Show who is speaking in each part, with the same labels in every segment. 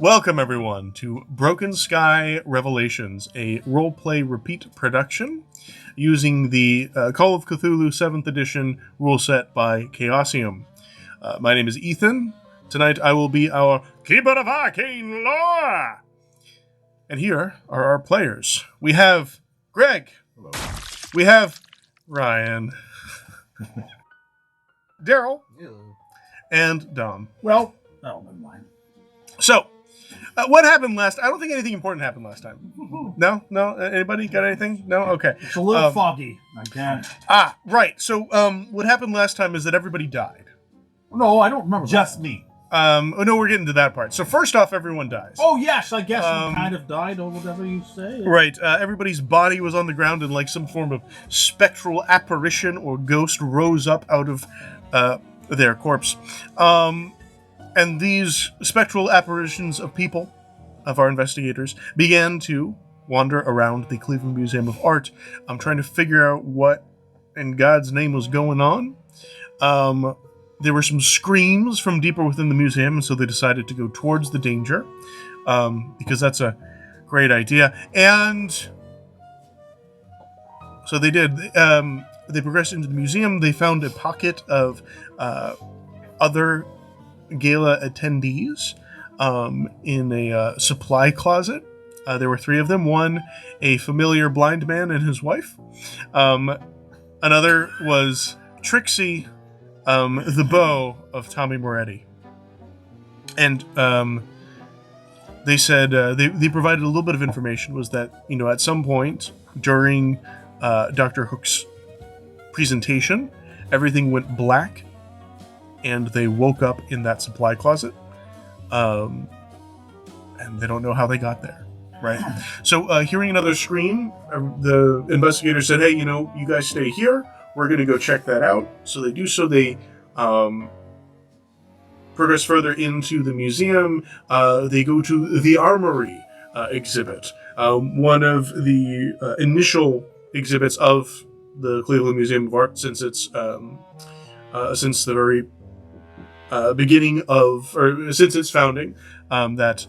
Speaker 1: Welcome, everyone, to Broken Sky Revelations, a roleplay repeat production using the Call of Cthulhu 7th edition rule set by Chaosium. My name is Ethan. Tonight I will be our Keeper of Arcane Lore! And here are our players. We have Greg.
Speaker 2: Hello.
Speaker 1: We have Ryan. Daryl.
Speaker 2: Hello.
Speaker 1: And Dom.
Speaker 3: Well, never mind.
Speaker 1: So, what happened last? I don't think anything important happened last time. No? Anybody got anything? No. Okay.
Speaker 3: It's a little foggy. I can't.
Speaker 1: Right. So, what happened last time is that everybody died.
Speaker 3: No, I don't remember.
Speaker 2: Just me.
Speaker 1: No, we're getting to that part. So first off, everyone dies.
Speaker 3: Oh yes, I guess you kind of died, or whatever you say.
Speaker 1: Right. Everybody's body was on the ground, and like some form of spectral apparition or ghost rose up out of their corpse. And these spectral apparitions of people, of our investigators, began to wander around the Cleveland Museum of Art. I'm trying to figure out what in God's name was going on. There were some screams from deeper within the museum, and so they decided to go towards the danger, because that's a great idea. And so they did. They progressed into the museum. They found a pocket of other gala attendees in a supply closet. There were three of them. One, a familiar blind man and his wife. Another was Trixie, the beau of Tommy Moretti. And they said, they provided a little bit of information, was that, at some point during Dr. Hook's presentation, everything went black, and they woke up in that supply closet. And they don't know how they got there, right? So hearing another scream, the investigator said, hey, you guys stay here. We're going to go check that out. So they do so. They progress further into the museum. They go to the armory exhibit, one of the initial exhibits of the Cleveland Museum of Art since it's since the very beginning of, or since its founding. That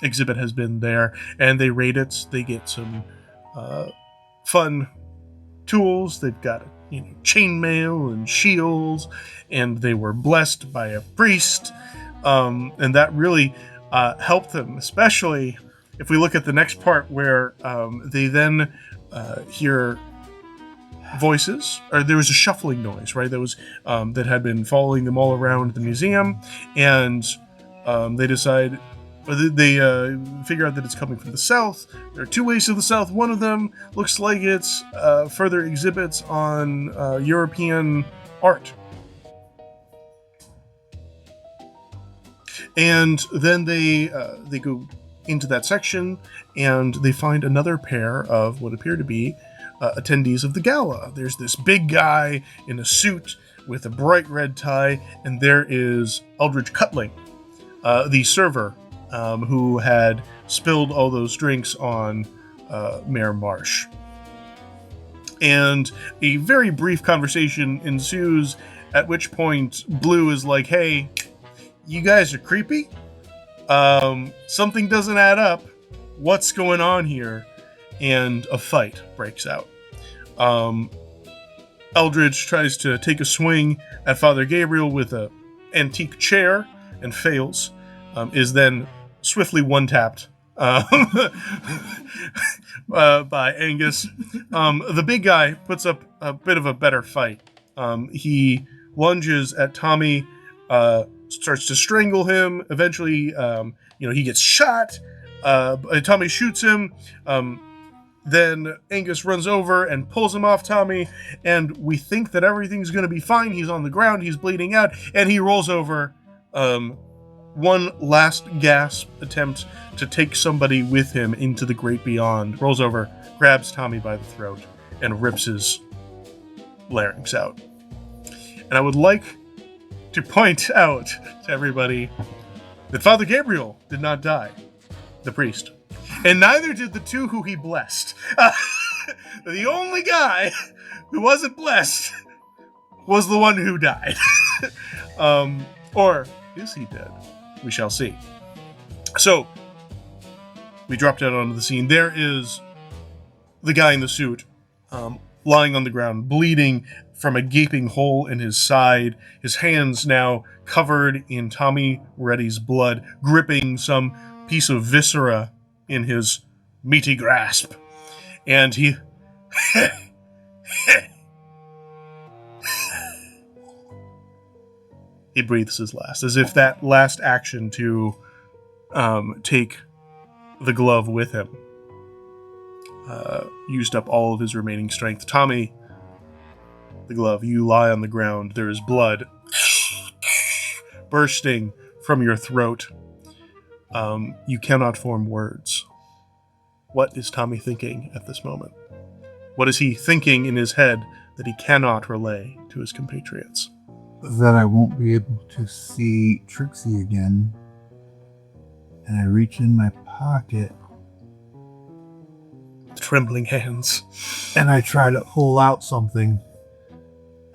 Speaker 1: exhibit has been there, and they raid it. They get some fun tools. They've got chainmail and shields, and they were blessed by a priest, and that really helped them, especially if we look at the next part where they then hear voices, or there was a shuffling noise, right? That was that had been following them all around the museum, and they decide. They figure out that it's coming from the south. There are two ways to the south. One of them looks like it's further exhibits on European art. And then they go into that section, and they find another pair of what appear to be attendees of the gala. There's this big guy in a suit with a bright red tie, and there is Eldridge Cutling, the server, who had spilled all those drinks on Mayor Marsh. And a very brief conversation ensues, at which point Blue is like, hey, you guys are creepy. Something doesn't add up. What's going on here? And a fight breaks out. Eldridge tries to take a swing at Father Gabriel with an antique chair and fails. Is then swiftly one-tapped by Angus. The big guy puts up a bit of a better fight. He lunges at Tommy, starts to strangle him. Eventually, he gets shot. Tommy shoots him. Then Angus runs over and pulls him off Tommy, and we think that everything's going to be fine. He's on the ground, he's bleeding out, and he rolls over. One last gasp attempt to take somebody with him into the great beyond. Rolls over, grabs Tommy by the throat, and rips his larynx out. And I would like to point out to everybody that Father Gabriel did not die, the priest. And neither did the two who he blessed. The only guy who wasn't blessed was the one who died. Or is he dead? we shall see. So, we drop down onto the scene. There is the guy in the suit, lying on the ground, bleeding from a gaping hole in his side, his hands now covered in Tommy Moretti's blood, gripping some piece of viscera in his meaty grasp. And he... he breathes his last, as if that last action to take the glove with him used up all of his remaining strength. Tommy, the glove, you lie on the ground. There is blood bursting from your throat. You cannot form words. What is Tommy thinking at this moment? What is he thinking in his head that he cannot relay to his compatriots?
Speaker 2: That I won't be able to see Trixie again. And I reach in my pocket.
Speaker 1: Trembling hands.
Speaker 2: And I try to pull out something.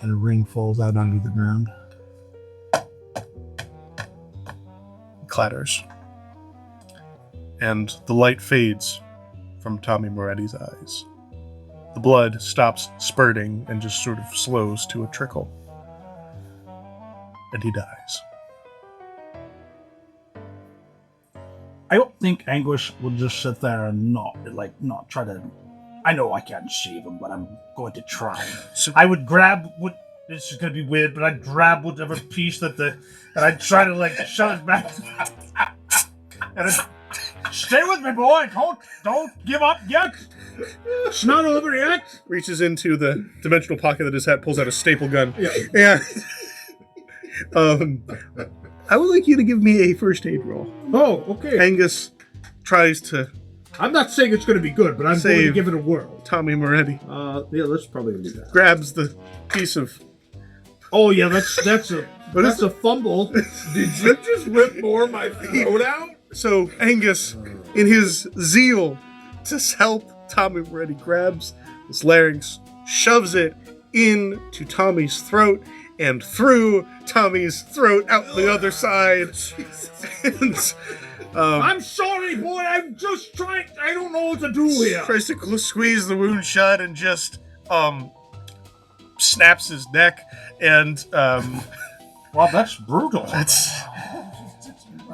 Speaker 2: And a ring falls out onto the ground.
Speaker 1: Clatters. And the light fades from Tommy Moretti's eyes. The blood stops spurting and just sort of slows to a trickle. And he dies.
Speaker 3: I don't think Anguish will just sit there and not try to. I know I can't save him, but I'm going to try.
Speaker 1: So,
Speaker 3: I would grab what. This is going to be weird, but I'd grab whatever piece and I'd try to shove it back. And stay with me, boy. Don't give up yet. It's not over yet.
Speaker 1: reaches into the dimensional pocket of his hat, pulls out a staple gun. Yeah. And I would like you to give me a first aid roll.
Speaker 3: Oh, okay.
Speaker 1: Angus tries to
Speaker 3: I'm not saying it's going to be good, but I'm going to
Speaker 1: Save.
Speaker 3: give it a whirl.
Speaker 1: Tommy Moretti.
Speaker 3: Yeah, that's probably going to be that.
Speaker 1: Grabs the piece of...
Speaker 3: Oh yeah, that's a fumble.
Speaker 4: Did you just rip more of my throat out?
Speaker 1: So Angus, in his zeal to help Tommy Moretti, grabs this larynx, shoves it into Tommy's throat, and through Tommy's throat out the other side. And,
Speaker 3: I'm sorry, boy. I'm just trying. I don't know what to do here.
Speaker 1: tries to squeeze the wound shut and just snaps his neck. And
Speaker 3: Wow, that's brutal.
Speaker 1: that's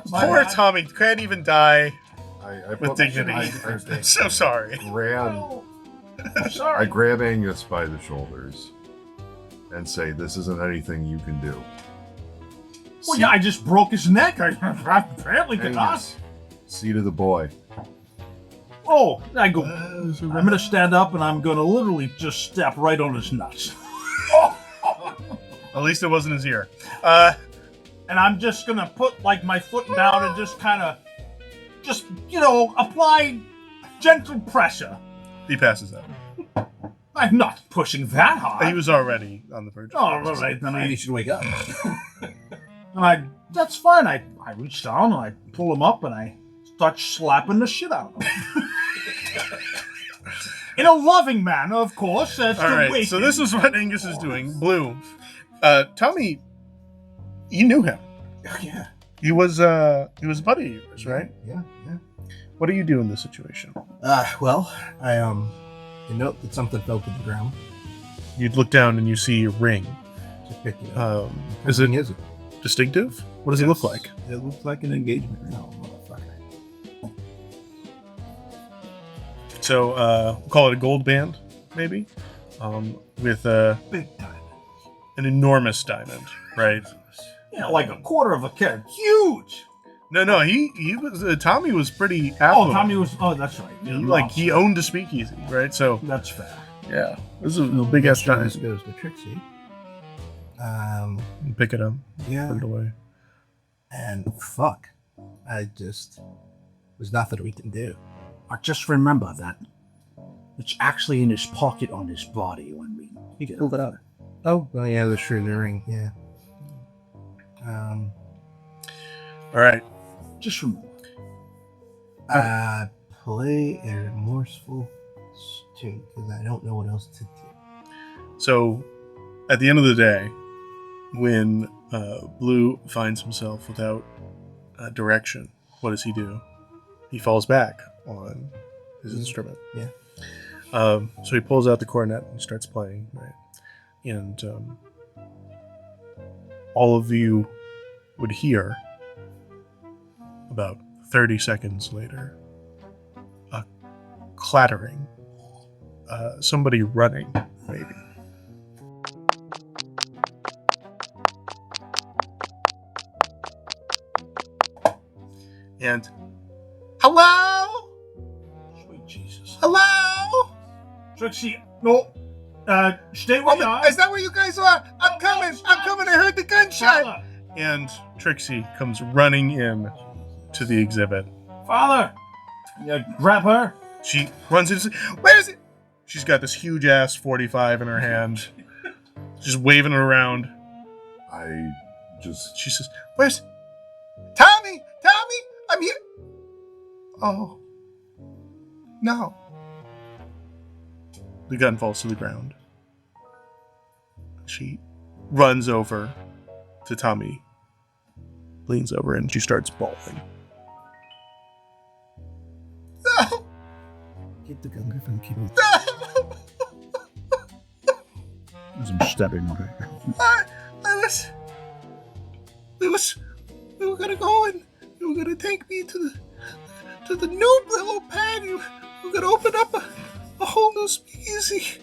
Speaker 1: poor Tommy can't even die
Speaker 4: I
Speaker 1: with dignity. I'm so sorry.
Speaker 3: I'm sorry.
Speaker 4: I grab Angus by the shoulders and say, "This isn't anything you can do."
Speaker 3: Well, yeah, I just broke his neck. I apparently could not.
Speaker 4: Angus, see to the boy.
Speaker 3: Oh, I go. I'm gonna stand up and I'm gonna literally just step right on his nuts.
Speaker 1: At least it wasn't his ear.
Speaker 3: And I'm just gonna put my foot down and just kind of, apply gentle pressure.
Speaker 1: He passes out.
Speaker 3: I'm not pushing that hard.
Speaker 1: He was already on the verge.
Speaker 3: Oh, all right. Then
Speaker 5: Maybe you should wake up.
Speaker 3: that's fine. I reach down and I pull him up and I start slapping the shit out of him. In a loving manner, of course. That's
Speaker 1: All
Speaker 3: the
Speaker 1: right,
Speaker 3: way.
Speaker 1: so this is what Angus is doing. Blue. Tommy, you knew him.
Speaker 5: Oh, yeah.
Speaker 1: He was a buddy of yours, right?
Speaker 5: Yeah.
Speaker 1: What do you do in this situation?
Speaker 5: Well, I note that something fell to the ground.
Speaker 1: You'd look down and you see a ring.
Speaker 5: Just pick it up.
Speaker 1: Is
Speaker 5: What
Speaker 1: it
Speaker 5: is it?
Speaker 1: distinctive? What does he look like?
Speaker 5: It looks like an engagement ring. No, motherfucker.
Speaker 1: So we'll call it a gold band, maybe, with
Speaker 5: Big diamond.
Speaker 1: an enormous diamond, right?
Speaker 3: Yeah, like a quarter of a carat. Huge!
Speaker 1: No, he was Tommy was pretty
Speaker 3: Oh,
Speaker 1: affluent.
Speaker 3: Tommy was. Oh, that's right.
Speaker 1: He owned a speakeasy, right? So
Speaker 3: That's fair.
Speaker 1: yeah, this is a big ass
Speaker 5: This
Speaker 1: giant.
Speaker 5: goes to Trixie.
Speaker 1: Pick it up,
Speaker 5: Yeah.
Speaker 1: put it away.
Speaker 5: And fuck. There's nothing we can do.
Speaker 3: Just remember that it's actually in his pocket on his body when we
Speaker 5: Pulled it out. Oh, well, yeah, the true, the ring, yeah.
Speaker 1: All right.
Speaker 3: just remember.
Speaker 5: Play a remorseful tune, because I don't know what else to do.
Speaker 1: So, at the end of the day, when Blue finds himself without direction. What does he do? He falls back on his instrument.
Speaker 5: Yeah.
Speaker 1: So he pulls out the cornet and starts playing, right? And all of you would hear about 30 seconds later a clattering, somebody running, maybe. And hello?
Speaker 3: Sweet Jesus.
Speaker 1: Hello?
Speaker 3: Trixie, no. Stay where you are.
Speaker 1: Is that where you guys are? I'm coming. I heard the gunshot.
Speaker 3: Father.
Speaker 1: And Trixie comes running in to the exhibit.
Speaker 3: Father. You grab her.
Speaker 1: She runs into. Where is it? She's got this huge ass 45 in her hand, just waving it around. She says, "Where's Tommy? Tommy, I'm here." Oh no! The gun falls to the ground. She runs over to Tommy, leans over, and she starts bawling. No!
Speaker 2: Get the gun from people.
Speaker 1: No!
Speaker 2: As I'm stepping on her.
Speaker 1: We were gonna go and you were gonna take me to the new Brillo pad. You were gonna open up a whole new speakeasy.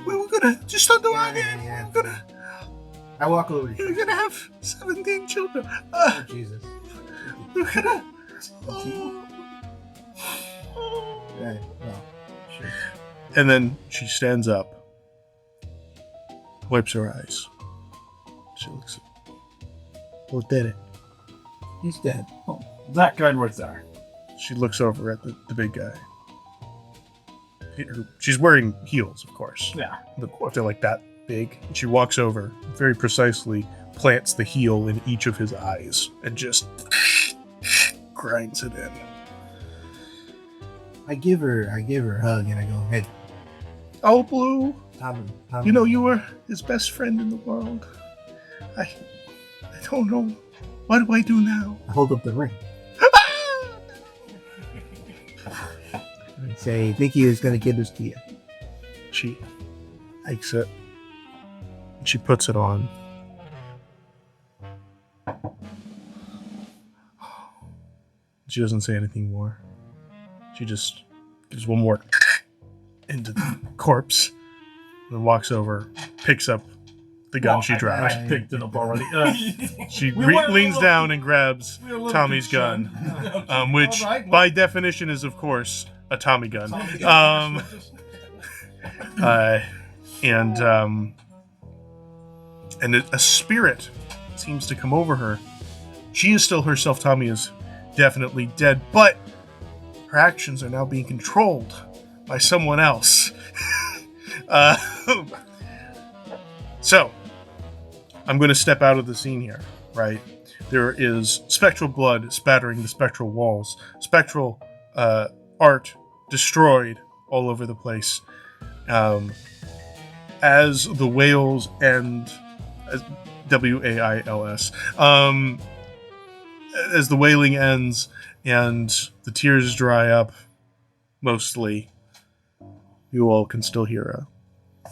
Speaker 1: We were gonna just under our name.
Speaker 5: Yeah.
Speaker 1: We were gonna.
Speaker 5: I walk over to
Speaker 1: We
Speaker 5: you.
Speaker 1: were gonna have 17 children.
Speaker 5: Oh, Jesus.
Speaker 1: We were gonna. Oh.
Speaker 5: Yeah, well, sure.
Speaker 1: And then she stands up, wipes her eyes. She looks. Who did it?
Speaker 5: He's dead.
Speaker 3: That gun was there.
Speaker 1: She looks over at the big guy. She's wearing heels, of course.
Speaker 3: Yeah.
Speaker 1: They're like that big. And she walks over, very precisely plants the heel in each of his eyes, and just grinds it in.
Speaker 5: I give her a hug and I go, "Hey,
Speaker 1: Oh, Blue,
Speaker 5: Tom,
Speaker 1: you know you were his best friend in the world. I don't know. What do I do now?"
Speaker 5: I hold up the ring. I say, I think he was going to give this to you."
Speaker 1: She takes it. And she puts it on. She doesn't say anything more. She just gives one more into the corpse, and then walks over, picks up the gun she dropped.
Speaker 3: I picked it up already.
Speaker 1: She
Speaker 3: We were a
Speaker 1: leans
Speaker 3: little-
Speaker 1: down and grabs
Speaker 3: we were a little
Speaker 1: Tommy's
Speaker 3: concerned.
Speaker 1: gun, which
Speaker 3: All right,
Speaker 1: by definition is, of course, a Tommy gun. And a spirit seems to come over her. She is still herself. Tommy is definitely dead, but her actions are now being controlled by someone else. So, I'm going to step out of the scene here, right? There is spectral blood spattering the spectral walls, spectral art destroyed all over the place. As the wails end, WAILS, as the wailing ends and the tears dry up, mostly, you all can still hear a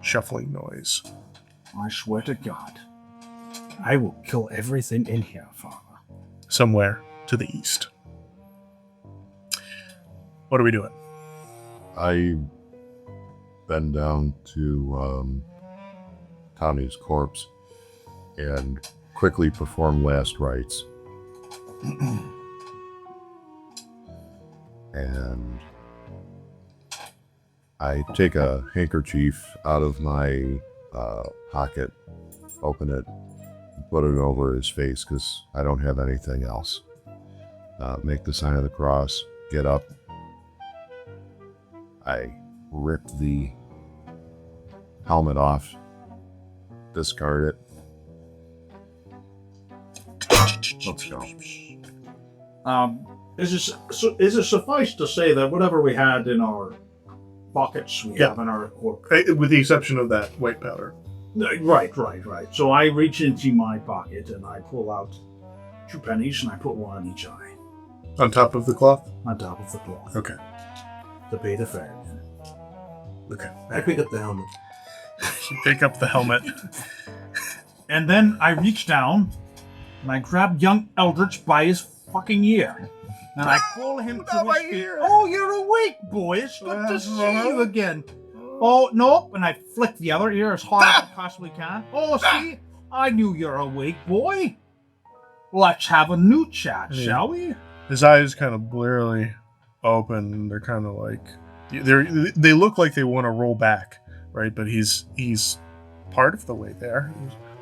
Speaker 1: shuffling noise.
Speaker 6: I swear to God, I will kill everything in here, Father.
Speaker 1: Somewhere to the east. What are we doing?
Speaker 4: I bend down to Tommy's corpse and quickly perform last rites. And I take a handkerchief out of my pocket, open it, put it over his face because I don't have anything else. Make the sign of the cross, get up. I rip the helmet off, discard it. Let's go.
Speaker 3: Is it suffice to say that whatever we had in our pockets, we
Speaker 1: Yeah.
Speaker 3: have in our work?
Speaker 1: With the exception of that white powder.
Speaker 3: Right. So I reach into my pocket and I pull out
Speaker 6: 2 pennies, and I put 1 on each eye,
Speaker 1: On top of the cloth?
Speaker 6: on top of the cloth,
Speaker 1: Okay.
Speaker 6: to pay the fare.
Speaker 1: Okay.
Speaker 5: I pick up the helmet.
Speaker 1: Pick up the helmet.
Speaker 6: And then I reach down, and I grab young Eldritch by his fucking ear. And I pull him to his feet. Oh, you're awake, boy. It's good to see you again. Oh, no. And I flick the other ear as hard as I possibly can. Oh, see? I knew you're awake, boy. Let's have a new chat, shall we?
Speaker 1: His eyes kind of blearily open. They're kind of like... They look like they want to roll back, right? But he's part of the way there.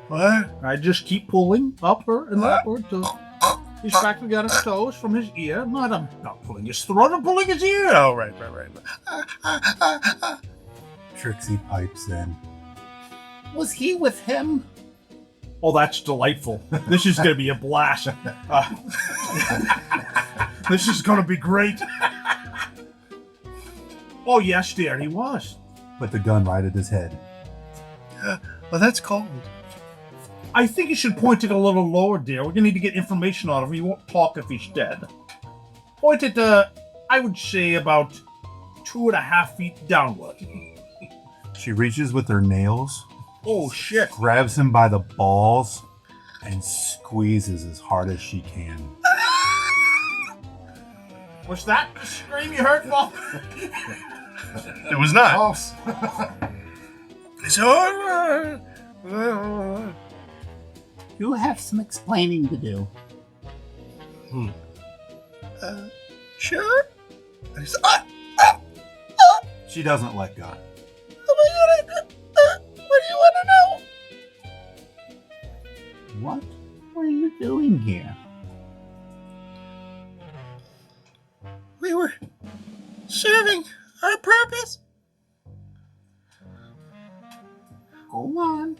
Speaker 1: What?
Speaker 6: I just keep pulling upward and upward till he's practically got his toes from his ear. I'm not pulling his throat, I'm pulling his ear.
Speaker 1: Oh, right.
Speaker 2: Trixie pipes in.
Speaker 7: Was he with him?
Speaker 6: Oh, that's delightful. This is going to be a blast. This is going to be great. Oh, yes, dear, he was.
Speaker 2: Put the gun right at his head.
Speaker 1: Well, that's cold.
Speaker 6: I think you should point it a little lower, dear. We're going to need to get information out of him. He won't talk if he's dead. Point it, I would say about 2.5 feet downward.
Speaker 2: She reaches with her nails,
Speaker 6: Oh, shit.
Speaker 2: grabs him by the balls, and squeezes as hard as she can.
Speaker 6: Was that the scream you heard, Bob?
Speaker 1: It was not.
Speaker 2: Oh.
Speaker 1: It's over.
Speaker 7: You have some explaining to do.
Speaker 1: Sure.
Speaker 2: She doesn't let go.
Speaker 1: What do you want to know?
Speaker 7: What were you doing here?
Speaker 1: We were serving our purpose.
Speaker 7: Go on.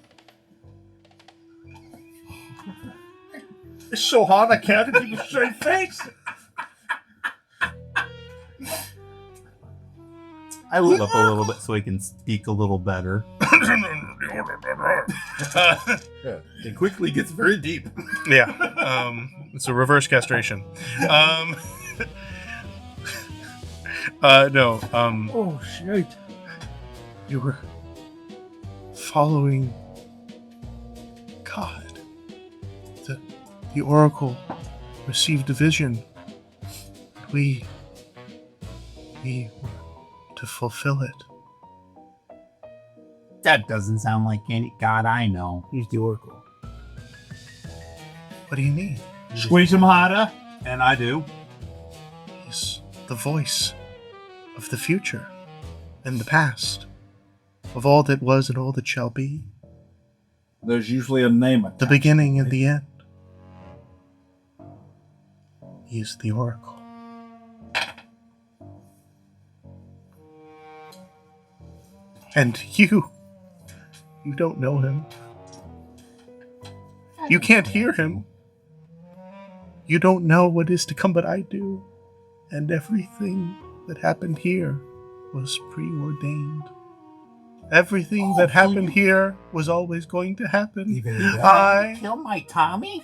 Speaker 6: It's so hard I can't keep a straight face.
Speaker 2: I look up a little bit so he can speak a little better.
Speaker 5: It quickly gets very deep.
Speaker 1: Yeah. It's a reverse castration. No.
Speaker 6: Oh, shit.
Speaker 1: You were following God. The Oracle received a vision. We were to fulfill it.
Speaker 7: That doesn't sound like any god I know.
Speaker 5: He's the Oracle.
Speaker 1: What do you mean?
Speaker 6: Squeeze him harder.
Speaker 2: And I do.
Speaker 1: He's the voice of the future and the past, of all that was and all that shall be,
Speaker 6: There's usually a name attached.
Speaker 1: the beginning and the end. He is the Oracle. And you don't know him. You can't hear him. You don't know what is to come, but I do. And everything that happened here was preordained. Everything that happened here was always going to happen.
Speaker 5: Even in death.
Speaker 7: Kill my Tommy?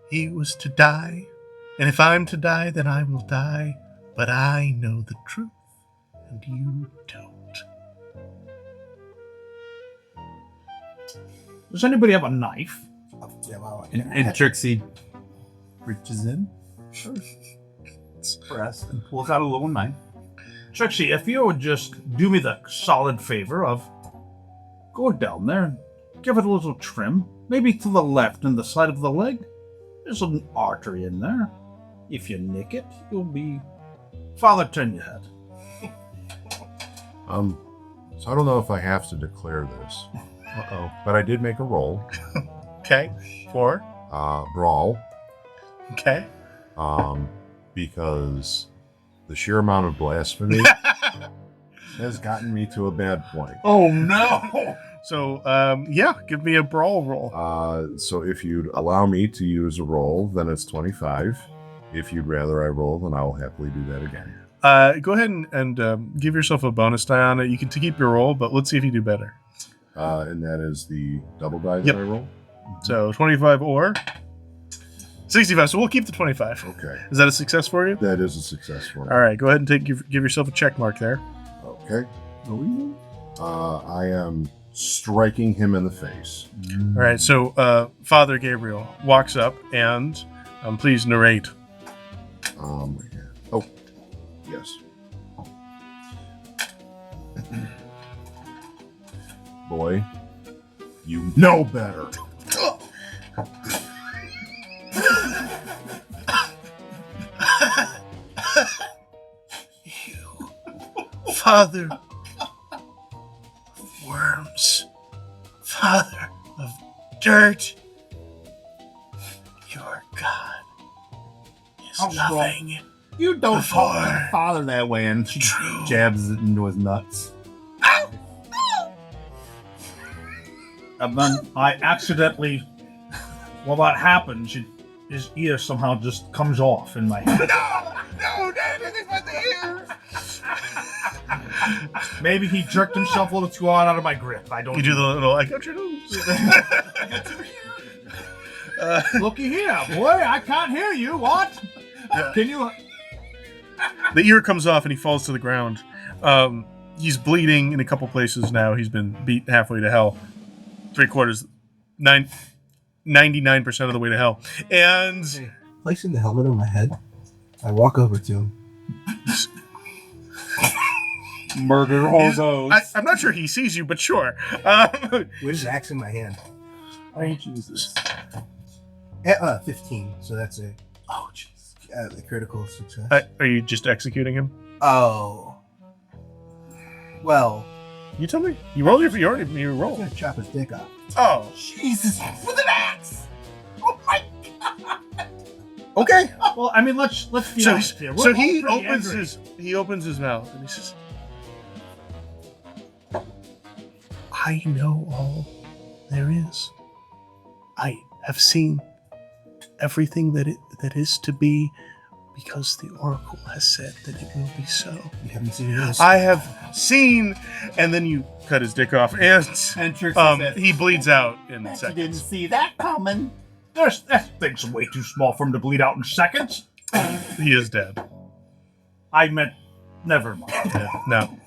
Speaker 1: He was to die. And if I'm to die, then I will die. But I know the truth, and you don't.
Speaker 6: Does anybody have a knife?
Speaker 5: Yeah, well,
Speaker 2: And Trixie reaches in, press, and pulls out a little knife.
Speaker 6: Trixie, if you would just do me the solid favor of go down there and give it a little trim, maybe to the left in the side of the leg. There's an artery in there. If you nick it, you'll be... Father, turn your head.
Speaker 4: So I don't know if I have to declare this.
Speaker 2: Uh-oh.
Speaker 4: But I did make a roll.
Speaker 1: Okay. 4.
Speaker 4: Brawl.
Speaker 1: Okay.
Speaker 4: Because the sheer amount of blasphemy has gotten me to a bad point.
Speaker 1: Oh, no! So, yeah, give me a brawl roll.
Speaker 4: So if you'd allow me to use a roll, then it's 25. If you'd rather I roll, then I will happily do that again.
Speaker 1: Go ahead and give yourself a bonus die on it. You can keep your roll, but let's see if you do better.
Speaker 4: And that is the double die
Speaker 1: Yep.
Speaker 4: that I roll.
Speaker 1: So 25 or 65. So we'll keep the 25.
Speaker 4: Okay.
Speaker 1: Is that a success for you?
Speaker 4: That is a success for me.
Speaker 1: All right. Go ahead and give yourself a check mark there.
Speaker 4: Okay. I am striking him in the face.
Speaker 1: All right. So Father Gabriel walks up and please narrate.
Speaker 4: Oh, yes. Boy, you know better.
Speaker 1: Father of worms, father of dirt, your God is
Speaker 7: How strong.
Speaker 1: nothing.
Speaker 7: You don't talk to
Speaker 1: Before.
Speaker 7: my father that way, and she
Speaker 1: True.
Speaker 7: jabs it into his nuts.
Speaker 6: And then I accidentally, while that happens, his ear somehow just comes off in my hand.
Speaker 7: No, anything but the ear.
Speaker 6: Maybe he jerked himself a little too hard out of my grip. I don't
Speaker 1: You do the
Speaker 6: know.
Speaker 1: little, I got your nose.
Speaker 6: Looky here, boy, I can't hear you. What?
Speaker 1: Yeah.
Speaker 6: Can you?
Speaker 1: The ear comes off and he falls to the ground. He's bleeding in a couple places now. He's been beat halfway to hell. 99% of the way to hell. And
Speaker 5: Placing the helmet on my head, I walk over to him.
Speaker 7: Murder all those.
Speaker 1: I'm not sure he sees you, but sure.
Speaker 5: With his axe in my hand.
Speaker 7: Oh, Jesus.
Speaker 5: 15, so that's a critical success.
Speaker 1: Are you just executing him?
Speaker 5: Oh. Well,
Speaker 1: You tell me. You roll you roll.
Speaker 5: I'm going to chop his dick off.
Speaker 1: Oh.
Speaker 7: Jesus. With an axe. Oh, my God.
Speaker 1: Okay.
Speaker 6: Well, I mean, let's be
Speaker 1: So,
Speaker 6: honest here.
Speaker 1: so
Speaker 6: We're
Speaker 1: he
Speaker 6: all pretty
Speaker 1: opens
Speaker 6: angry.
Speaker 1: he opens his mouth and he says, I know all there is. I have seen everything that is to be, because the oracle has said that it will be so.
Speaker 5: You haven't seen this?
Speaker 1: I have seen, and then you cut his dick off, and
Speaker 7: And Trixie said,
Speaker 1: he bleeds out in
Speaker 7: "Bet you didn't
Speaker 1: seconds.
Speaker 7: see that coming."
Speaker 6: That thing's way too small for him to bleed out in seconds.
Speaker 1: He is dead.
Speaker 6: I meant, never mind.
Speaker 1: Yeah, no.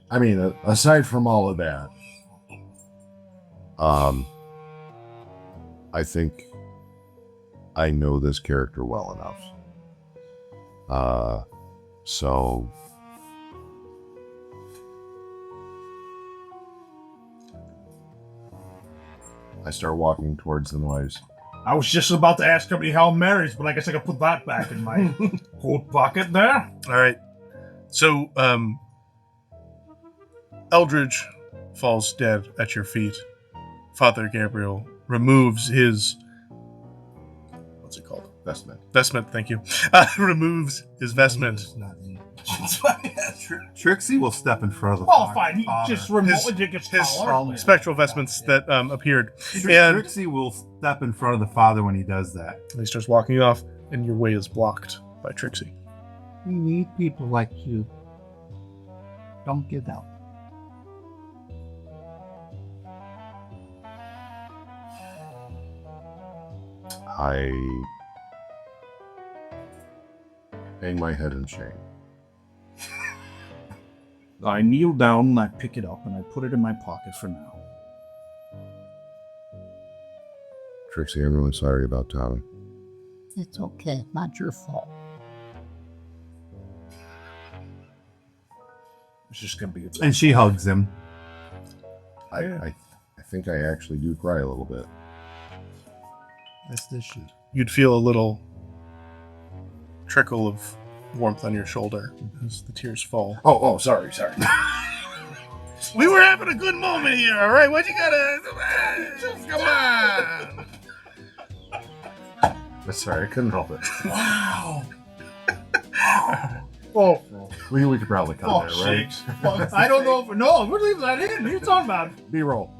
Speaker 4: I mean, aside from all of that, I think I know this character well enough. So I start walking towards the noise.
Speaker 6: I was just about to ask how many Hail Marys, but I guess I could put that back in my coat pocket there.
Speaker 1: All right. So, Eldridge falls dead at your feet. Father Gabriel removes his, what's it called?
Speaker 4: Vestment.
Speaker 1: Vestment, thank you. Removes his vestment.
Speaker 5: It's not in.
Speaker 2: Trixie will step in front of the
Speaker 6: Well,
Speaker 2: father.
Speaker 6: fine. He just remotely did his collar.
Speaker 1: Spectral vestments that appeared. And
Speaker 2: Trixie will step in front of the father when he does that.
Speaker 1: he starts walking off, and your way is blocked by Trixie.
Speaker 7: We need people like you. Don't give out.
Speaker 4: I hang my head in shame.
Speaker 6: I kneel down and I pick it up and I put it in my pocket for now.
Speaker 4: Trixie, I'm really sorry about Tommy.
Speaker 7: It's okay. Not your fault.
Speaker 6: It's just gonna be.
Speaker 2: And she hugs him.
Speaker 4: I think I actually do cry a little bit.
Speaker 5: That's the shit.
Speaker 1: You'd feel a little trickle of warmth on your shoulder as the tears fall.
Speaker 4: Oh, sorry.
Speaker 1: We were having a good moment here, all right? What you gotta... Come on!
Speaker 4: Sorry, I couldn't help it.
Speaker 1: Wow!
Speaker 6: Oh,
Speaker 4: We could probably cut there, right?
Speaker 6: sakes. Well, I don't know if no. We're leaving that in. What are you talking about?
Speaker 4: B-roll.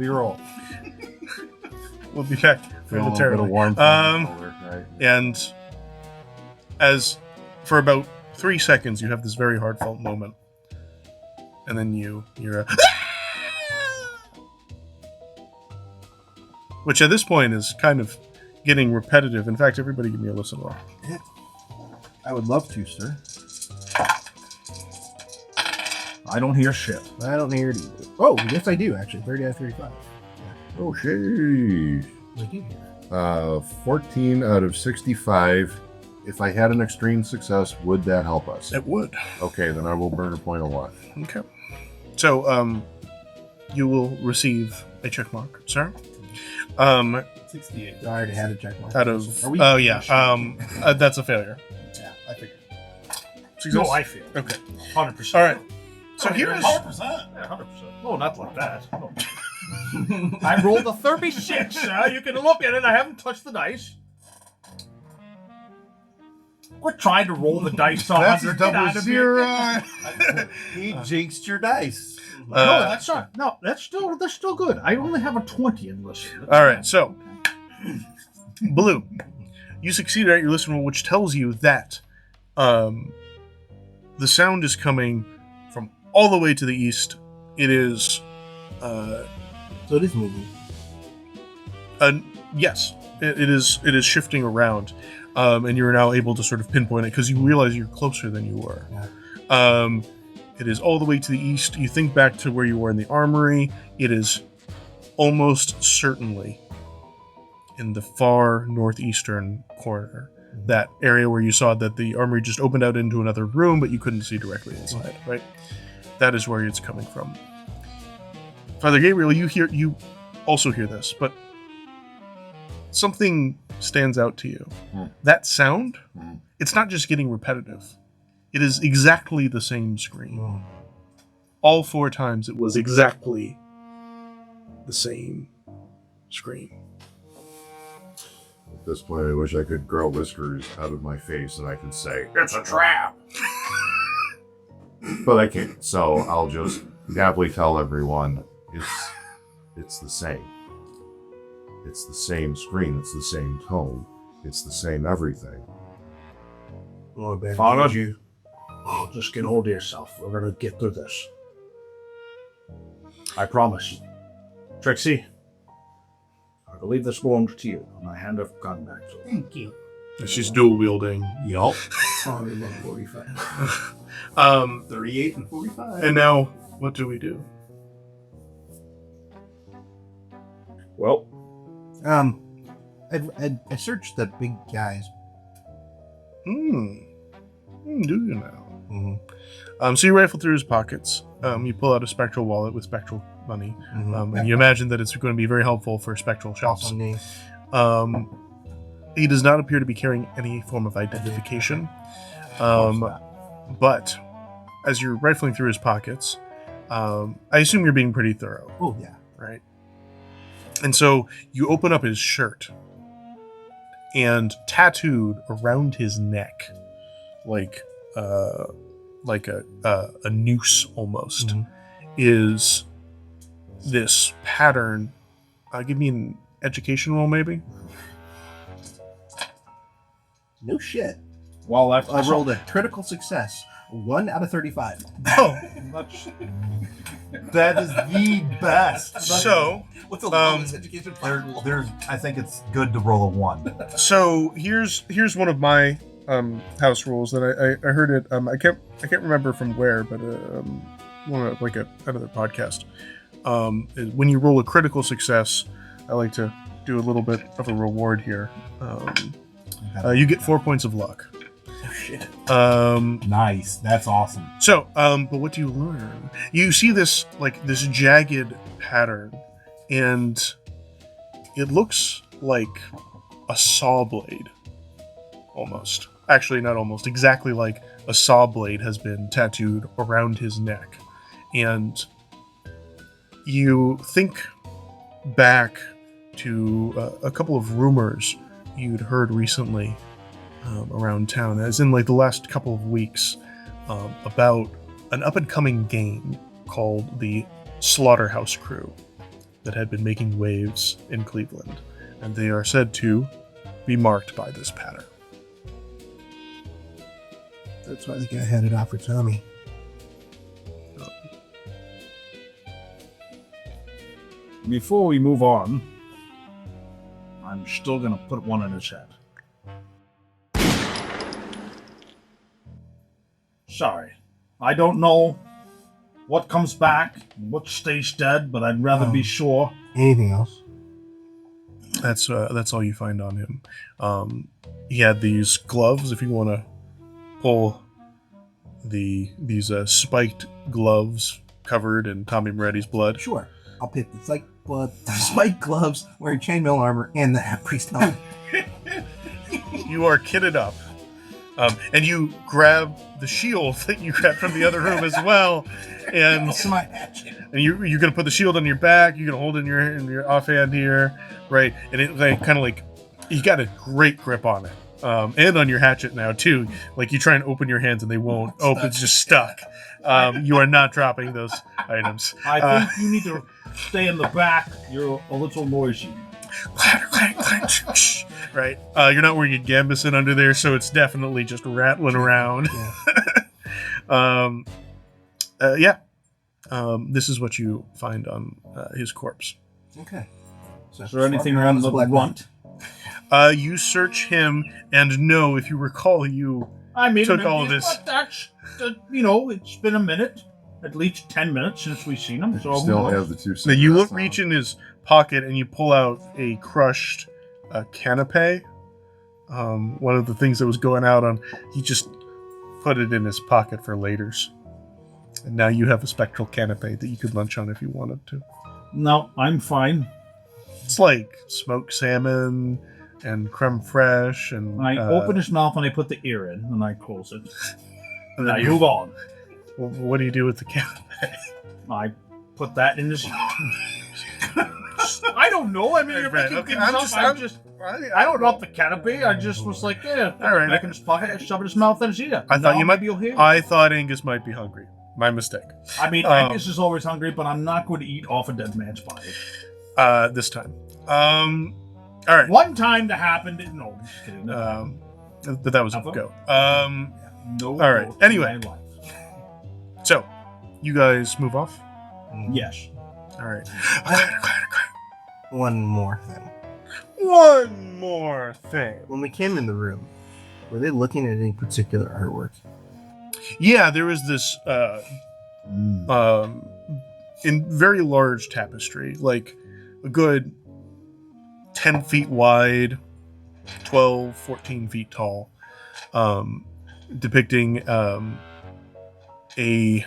Speaker 1: We'll be back
Speaker 4: Feel a little bit of
Speaker 1: momentarily.
Speaker 4: warmth on my shoulder, right?
Speaker 1: And as for about 3 seconds, you have this very heartfelt moment. And then you're a... which at this point is kind of getting repetitive. In fact, everybody give me a listen roll.
Speaker 3: I would love to, sir. I don't hear shit.
Speaker 5: I don't hear it either.
Speaker 3: Oh, yes, I do, actually. 30 out of 35.
Speaker 4: Oh, sheesh.
Speaker 5: I do hear it.
Speaker 4: 14 out of 65. If I had an extreme success, would that help us?
Speaker 1: It would.
Speaker 4: Okay, then I will burn a point of luck.
Speaker 1: Okay. So, you will receive a check mark, sir.
Speaker 5: 68.
Speaker 3: I already had a check mark.
Speaker 1: Out of...
Speaker 3: Are we-
Speaker 1: Oh, yeah. That's a failure.
Speaker 3: Yeah, I figured.
Speaker 1: Success?
Speaker 6: No, I feel.
Speaker 1: Okay.
Speaker 6: 100%.
Speaker 1: All right. So here's...
Speaker 6: 100%. Yeah, 100%. No, not like that. No. I rolled a 36. You can look at it. I haven't touched the dice. Quit trying to roll the dice on
Speaker 4: That's a
Speaker 6: 100. Get out
Speaker 4: double
Speaker 6: of
Speaker 4: zero.
Speaker 6: here.
Speaker 5: He jinxed your dice.
Speaker 6: No, that's not. No, that's still good. I only have a 20 in listen.
Speaker 1: All right, so Blue, you succeeded at your listen roll, which tells you that the sound is coming from all the way to the east. It is,
Speaker 5: So it is moving.
Speaker 1: yes, it is shifting around, and you're now able to sort of pinpoint it because you realize you're closer than you were.
Speaker 5: Yeah.
Speaker 1: It is all the way to the east. You think back to where you were in the armory. It is almost certainly in the far northeastern corner. That area where you saw that the armory just opened out into another room, but you couldn't see directly inside, right? That is where it's coming from. Father Gabriel, you also hear this, but something stands out to you. That sound, it's not just getting repetitive. It is exactly the same scream. All 4 times it was exactly the same scream.
Speaker 4: At this point, I wish I could grow whiskers out of my face and I could say, "It's a trap!" But I can't, so I'll just happily tell everyone it's the same. It's the same screen, it's the same tone, it's the same everything.
Speaker 5: Oh, Ben.
Speaker 6: Father, you just get hold of yourself. We're gonna get through this. I promise. Trixie, I believe this belongs to you, and I hand a gun back to her.
Speaker 7: Thank you.
Speaker 1: She's dual wielding.
Speaker 5: Yup. Probably about 45. 38 and 45.
Speaker 1: And now, what do we do?
Speaker 6: Well,
Speaker 2: I searched the big guys.
Speaker 1: Do you now? So you rifle through his pockets. You pull out a spectral wallet with spectral money, and you imagine that it's going to be very helpful for spectral shops.
Speaker 5: Awesome name.
Speaker 1: He does not appear to be carrying any form of identification. But as you're rifling through his pockets, I assume you're being pretty thorough,
Speaker 2: Oh, yeah.
Speaker 1: right? And so you open up his shirt, and tattooed around his neck, like a noose almost, is this pattern. Give me an education roll, maybe.
Speaker 5: No shit.
Speaker 6: well,
Speaker 5: I rolled a critical success. 1 out of 35.
Speaker 1: Oh,
Speaker 2: That is the best.
Speaker 1: so
Speaker 5: What's the lowest education player?
Speaker 2: There's, I think it's good to roll a 1.
Speaker 1: so here's one of my house rules that I heard it. I can't remember from where, but one of, like another podcast. When you roll a critical success, I like to do a little bit of a reward here. You get 4 points of luck.
Speaker 5: Oh, shit.
Speaker 2: Nice. That's awesome.
Speaker 1: So, but what do you learn? You see this jagged pattern, and it looks like a saw blade. Almost. Actually, not almost. Exactly like a saw blade has been tattooed around his neck. And you think back to a couple of rumors you'd heard recently around town, as in like the last couple of weeks, about an up-and-coming game called the Slaughterhouse Crew that had been making waves in Cleveland, and they are said to be marked by this pattern.
Speaker 5: That's why the guy had it out for Tommy.
Speaker 6: Before we move on, still gonna put one in his head. Sorry. I don't know what comes back, what stays dead, but I'd rather be sure.
Speaker 5: Anything else?
Speaker 1: That's all you find on him. He had these gloves. If you want to pull these spiked gloves covered in Tommy Moretti's blood.
Speaker 5: Sure. I'll pick the spike gloves, wearing chainmail armor, and the priest helmet.
Speaker 1: You are kitted up, and you grab the shield that you grabbed from the other room as well, and
Speaker 5: My hatchet.
Speaker 1: and you're gonna put the shield on your back. You're gonna hold it in your offhand here, right? And it kind of like you got a great grip on it, and on your hatchet now too. Like you try and open your hands and they won't open; it's just stuck. You are not dropping those items.
Speaker 6: I think you need to stay in the back. You're a little noisy.
Speaker 1: Clatter, clatter, clatter, shh, right? You're not wearing a gambeson under there, so it's definitely just rattling around.
Speaker 5: Yeah.
Speaker 1: This is what you find on his corpse.
Speaker 5: Okay. So,
Speaker 6: Is there anything around the runt?
Speaker 1: You search him, and no, if you recall, you
Speaker 6: I made
Speaker 1: took
Speaker 6: him
Speaker 1: all of
Speaker 6: empty his
Speaker 1: this.
Speaker 6: butt. That's, it's been a minute, at least 10 minutes since we've seen him. So
Speaker 4: Still have the two
Speaker 1: Now
Speaker 4: cigarettes.
Speaker 1: you
Speaker 4: on.
Speaker 1: reach in his pocket and you pull out a crushed canapé. One of the things that was going out on, he just put it in his pocket for laters. And now you have a spectral canapé that you could lunch on if you wanted to.
Speaker 6: No, I'm fine.
Speaker 1: It's like smoked salmon and creme fraiche and
Speaker 6: I open his mouth and I put the ear in and I close it. And I move on.
Speaker 1: What do you do with the canapé?
Speaker 6: I put that in his. I don't know. I mean, you're
Speaker 1: Right,
Speaker 6: making
Speaker 1: okay,
Speaker 6: things up. I don't know about the canopy. I just was like, yeah,
Speaker 1: All right.
Speaker 6: back in his pocket, I shove it in his mouth and his ear.
Speaker 1: I thought
Speaker 6: Now
Speaker 1: you might
Speaker 6: maybe you'll hear.
Speaker 1: I thought Angus might be hungry. My mistake.
Speaker 6: I mean, Angus is always hungry, but I'm not going to eat off a dead man's body.
Speaker 1: This time. All right.
Speaker 6: One time that happened. No, I'm just kidding.
Speaker 1: But that was a
Speaker 6: Ever?
Speaker 1: go.
Speaker 6: No.
Speaker 1: all right,
Speaker 6: growth in
Speaker 1: anyway.
Speaker 6: my life.
Speaker 1: So, you guys move off?
Speaker 6: Yes.
Speaker 1: All right.
Speaker 5: One more thing.
Speaker 1: One more thing.
Speaker 5: When we came in the room, were they looking at any particular artwork?
Speaker 1: Yeah, there was this in very large tapestry, like a good 10 feet wide, 12, 14 feet tall, depicting a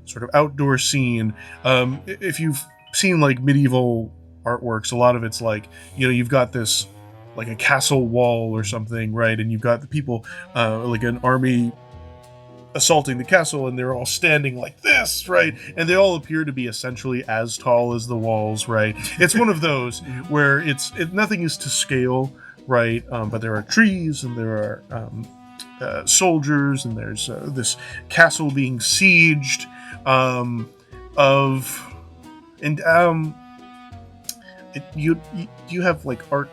Speaker 1: sort of outdoor scene. If you've seen like medieval artworks, a lot of it's like, you've got this like a castle wall or something, right? And you've got the people like an army assaulting the castle, and they're all standing like this, right? And they all appear to be essentially as tall as the walls, right? It's one of those where nothing is to scale, right? But there are trees, and there are soldiers, and there's this castle being sieged you have like art,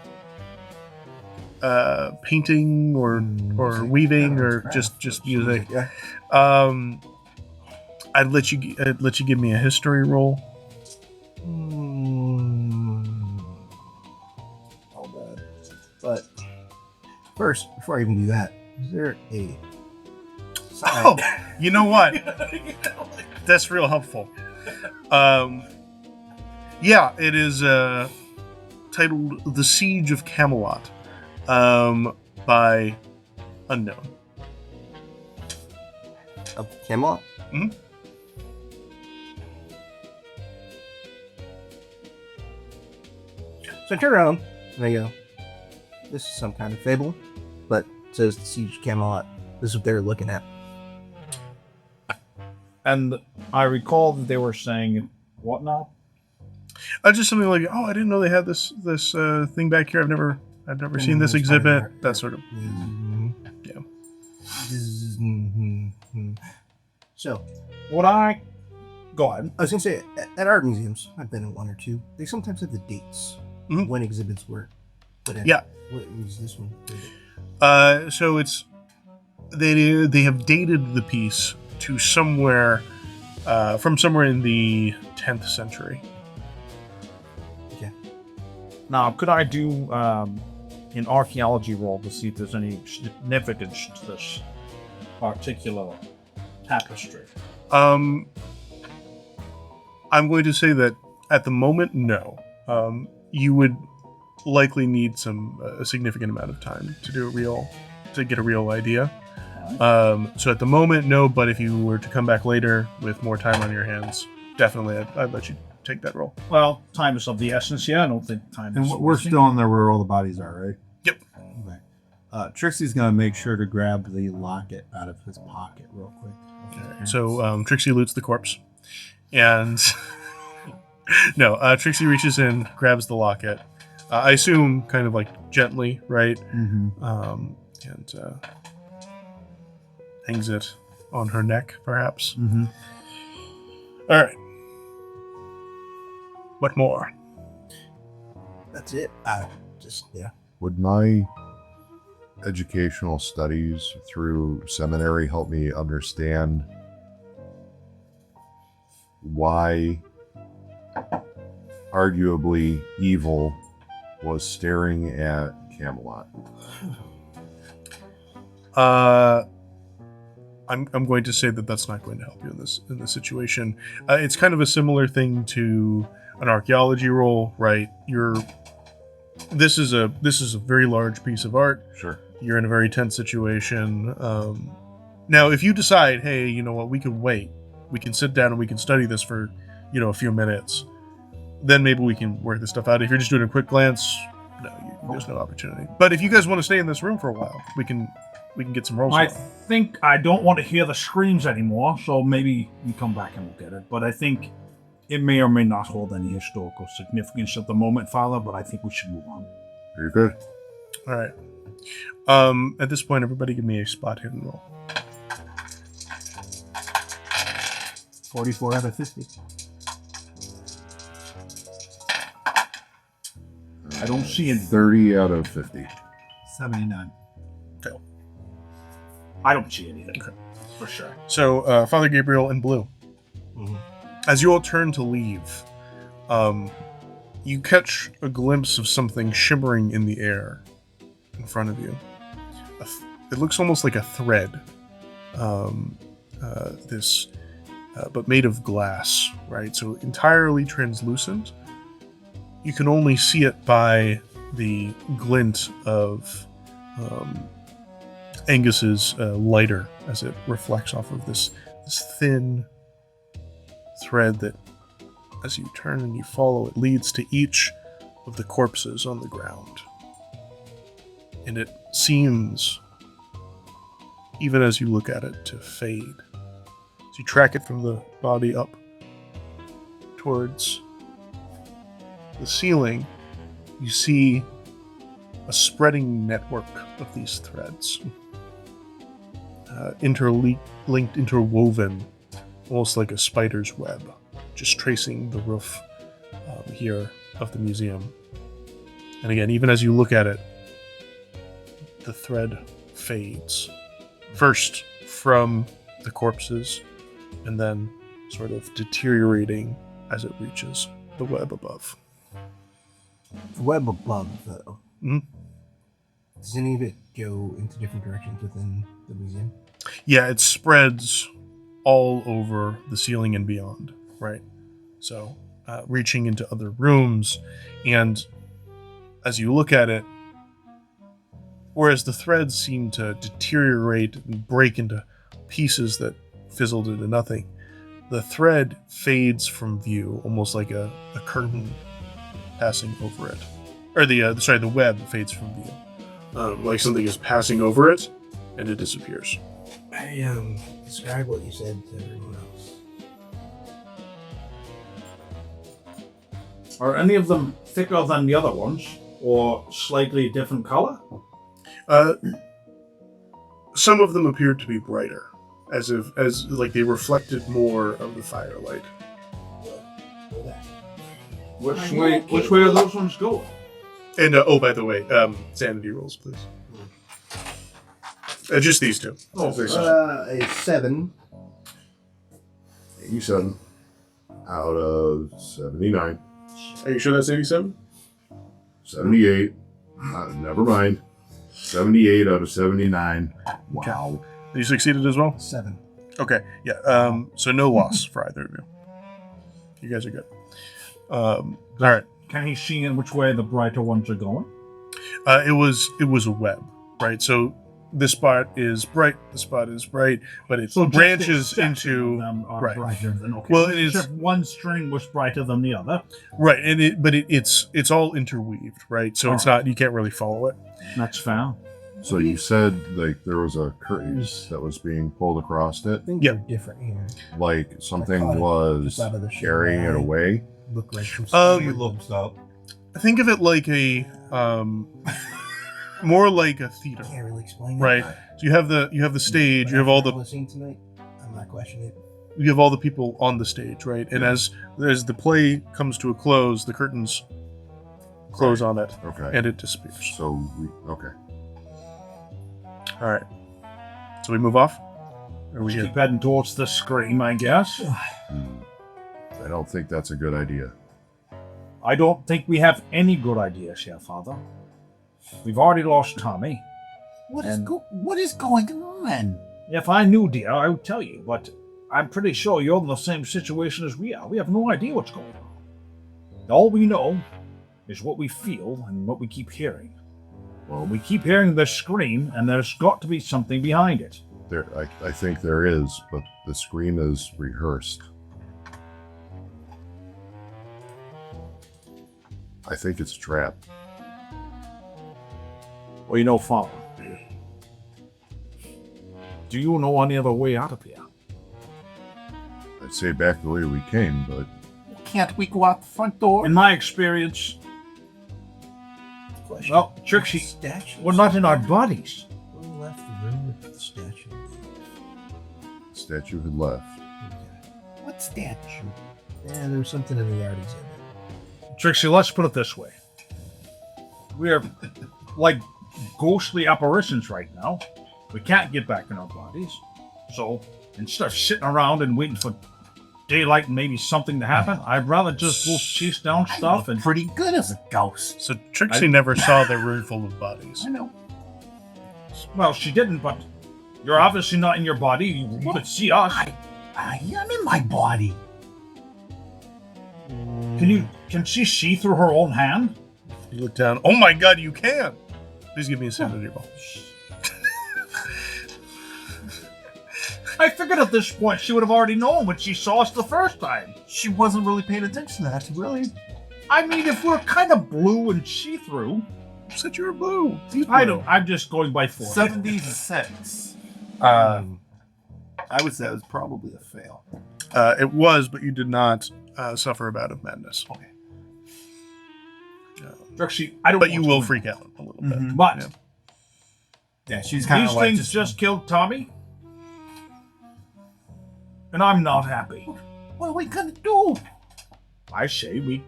Speaker 1: painting or weaving or just music.
Speaker 5: Yeah.
Speaker 1: I'd let you give me a history roll.
Speaker 5: All bad. But first, before I even do that, is there a sign?
Speaker 1: Oh, you know what? That's real helpful. Yeah, it is titled "The Siege of Camelot" by Unknown.
Speaker 5: Of Camelot?
Speaker 1: Mhm.
Speaker 5: So I turn around and I go, this is some kind of fable, but it says the Siege of Camelot. This is what they're looking at.
Speaker 6: And I recall that they were saying, what now?
Speaker 1: Just something like, I didn't know they had this thing back here. I've never seen this
Speaker 5: It's part of
Speaker 1: exhibit.
Speaker 5: art.
Speaker 1: That sort of.
Speaker 5: Yeah. So,
Speaker 6: Would I? Go ahead.
Speaker 5: I was going to say, at art museums, I've been in one or two, they sometimes have the dates
Speaker 1: Mhm.
Speaker 5: when exhibits were. But
Speaker 1: Yeah.
Speaker 5: What was this one?
Speaker 1: So it's they have dated the piece to somewhere from somewhere in the 10th century.
Speaker 5: Okay.
Speaker 6: Now, could I do an archaeology roll to see if there's any significance to this particular tapestry?
Speaker 1: I'm going to say that at the moment, no. You would likely need a significant amount of time to get a real idea. So at the moment, no. But if you were to come back later with more time on your hands, definitely, I'd let you take that roll.
Speaker 6: Well, time is of the essence here. I don't think time is.
Speaker 2: And we're still in there where all the bodies are, right?
Speaker 1: Yep.
Speaker 2: Okay. Trixie's gonna make sure to grab the locket out of his pocket real quick.
Speaker 1: Okay. So Trixie loots the corpse, and no, Trixie reaches in, grabs the locket. I assume kind of like gently, right?
Speaker 2: Mm-hmm.
Speaker 1: And hangs it on her neck, perhaps.
Speaker 2: Mm-hmm.
Speaker 1: All right. What more?
Speaker 5: That's it. Yeah.
Speaker 4: Would my educational studies through seminary help me understand why arguably evil was staring at Camelot?
Speaker 1: I'm going to say that that's not going to help you in this situation. It's kind of a similar thing to an archaeology role, right? This is a very large piece of art.
Speaker 4: Sure.
Speaker 1: You're in a very tense situation. Now, if you decide, hey, you know what, we can wait. We can sit down and we can study this for, a few minutes. Then maybe we can work this stuff out. If you're just doing a quick glance, no, there's no opportunity. But if you guys want to stay in this room for a while, we can get some rolls.
Speaker 6: I think I don't want to hear the screams anymore, so maybe we come back and look at it. But I think it may or may not hold any historical significance at the moment, Father, but I think we should move on.
Speaker 4: Very good.
Speaker 1: All right. At this point, everybody give me a spot hidden roll.
Speaker 2: 44 out of 50.
Speaker 6: I don't see any.
Speaker 4: 30 out of 50.
Speaker 2: 79.
Speaker 6: I don't see anything. Okay. For sure.
Speaker 1: So, Father Gabriel and Blue, as you all turn to leave, you catch a glimpse of something shimmering in the air in front of you. It looks almost like a thread, but made of glass, right? So entirely translucent. You can only see it by the glint of Angus's lighter as it reflects off of this thin thread that, as you turn and you follow, it leads to each of the corpses on the ground. And it seems, even as you look at it, to fade. As you track it from the body up towards the ceiling, you see a spreading network of these threads. Interlinked, interwoven, almost like a spider's web, just tracing the roof here of the museum. And again, even as you look at it, the thread fades. First from the corpses, and then sort of deteriorating as it reaches the web above.
Speaker 5: The web above, though.
Speaker 1: Mm-hmm.
Speaker 5: Does any of it go into different directions within the museum?
Speaker 1: Yeah, it spreads all over the ceiling and beyond, right? So, reaching into other rooms, and as you look at it, whereas the threads seem to deteriorate and break into pieces that fizzled into nothing, the thread fades from view, almost like a curtain passing over it. Or the web fades from view. Like something is passing over it, and it disappears.
Speaker 5: I describe what you said to everyone else.
Speaker 6: Are any of them thicker than the other ones, or slightly different color?
Speaker 1: Some of them appeared to be brighter, as like they reflected more of the firelight.
Speaker 6: Which way are those ones going?
Speaker 1: And by the way, sanity rolls, please. Just these two.
Speaker 5: A 7.
Speaker 4: 87 out of 79.
Speaker 1: Are you sure that's 87?
Speaker 4: 78. Never mind. 78 out of 79.
Speaker 2: Wow.
Speaker 1: You succeeded as well?
Speaker 5: 7.
Speaker 1: Okay, yeah. So no loss for either of you. You guys are good. All right.
Speaker 6: Can he see in which way the brighter ones are going?
Speaker 1: It was a web, right? So this spot is bright, this spot is bright, but it
Speaker 6: So just
Speaker 1: branches
Speaker 6: the
Speaker 1: into
Speaker 6: of them are
Speaker 1: right.
Speaker 6: brighter than okay.
Speaker 1: Well, it is
Speaker 6: Except one string was brighter than the other.
Speaker 1: right, and it's all interweaved, right? So it's not, you can't really follow it.
Speaker 6: That's fair.
Speaker 4: So you said like there was a curtain that was being pulled across it,
Speaker 5: I think
Speaker 1: Yep.
Speaker 5: they're different here.
Speaker 4: like something
Speaker 5: caught it
Speaker 4: was
Speaker 5: just out of the shade.
Speaker 4: carrying it away.
Speaker 5: Look like some
Speaker 2: He looks up.
Speaker 1: Think of it like a more like a theater,
Speaker 5: Can't really explain it.
Speaker 1: right? So you have the stage, you have all the
Speaker 5: scene tonight. I'm not questioning it.
Speaker 1: you have all the people on the stage, right? And as the play comes to a close, the curtains close on it,
Speaker 4: Okay.
Speaker 1: and it disappears.
Speaker 4: So okay.
Speaker 1: All right. So we move off. Or we
Speaker 6: Keep heading towards the scream, I guess.
Speaker 4: I don't think that's a good idea.
Speaker 6: I don't think we have any good ideas here, Father. We've already lost Tommy.
Speaker 7: What
Speaker 6: is
Speaker 7: going on?
Speaker 6: If I knew, dear, I would tell you, but I'm pretty sure you're in the same situation as we are. We have no idea what's going on. All we know is what we feel and what we keep hearing. Well, we keep hearing the scream, and there's got to be something behind it.
Speaker 4: I think there is, but the scream is rehearsed. I think it's a trap.
Speaker 6: Well, you know, Father, do you know any other way out of here?
Speaker 4: I'd say back the way we came, but
Speaker 7: Can't we go out the front door?
Speaker 6: In my experience,
Speaker 5: Question.
Speaker 6: well, Trixie,
Speaker 5: Statues.
Speaker 6: we're not in our bodies.
Speaker 5: Who left the room with the statue?
Speaker 4: the statue had left.
Speaker 7: What statue?
Speaker 5: Yeah, there was something in the yard exhibit.
Speaker 6: Trixie, let's put it this way. We're like ghostly apparitions right now. We can't get back in our bodies. So instead of sitting around and waiting for daylight and maybe something to happen, I'd rather just go chase down stuff and
Speaker 7: Pretty good as a ghost.
Speaker 1: So Trixie never saw the room full of bodies.
Speaker 7: I know.
Speaker 6: well, she didn't, but you're obviously not in your body. You could see us.
Speaker 7: I am in my body.
Speaker 6: Can she see through her own hand?
Speaker 1: You look down. Oh my God, you can! Please give me a sanity roll.
Speaker 6: I figured at this point she would have already known when she saw us the first time.
Speaker 7: She wasn't really paying attention to that, really.
Speaker 6: I mean, if we're kind of blue and see-through,
Speaker 1: You said you were blue.
Speaker 6: I don't. I'm just going by 4.
Speaker 7: 76. I would say it was probably a fail.
Speaker 1: It was, but you did not suffer a bout of madness.
Speaker 7: Okay.
Speaker 6: Trixie, I don't.
Speaker 1: But
Speaker 6: know
Speaker 1: you
Speaker 6: what's
Speaker 1: will
Speaker 6: going
Speaker 1: freak out a little bit.
Speaker 6: on. But
Speaker 1: Yeah.
Speaker 7: Yeah, she's kind
Speaker 6: these
Speaker 7: of like
Speaker 6: things just killed Tommy, and I'm not happy.
Speaker 7: What are we gonna do?
Speaker 6: I say we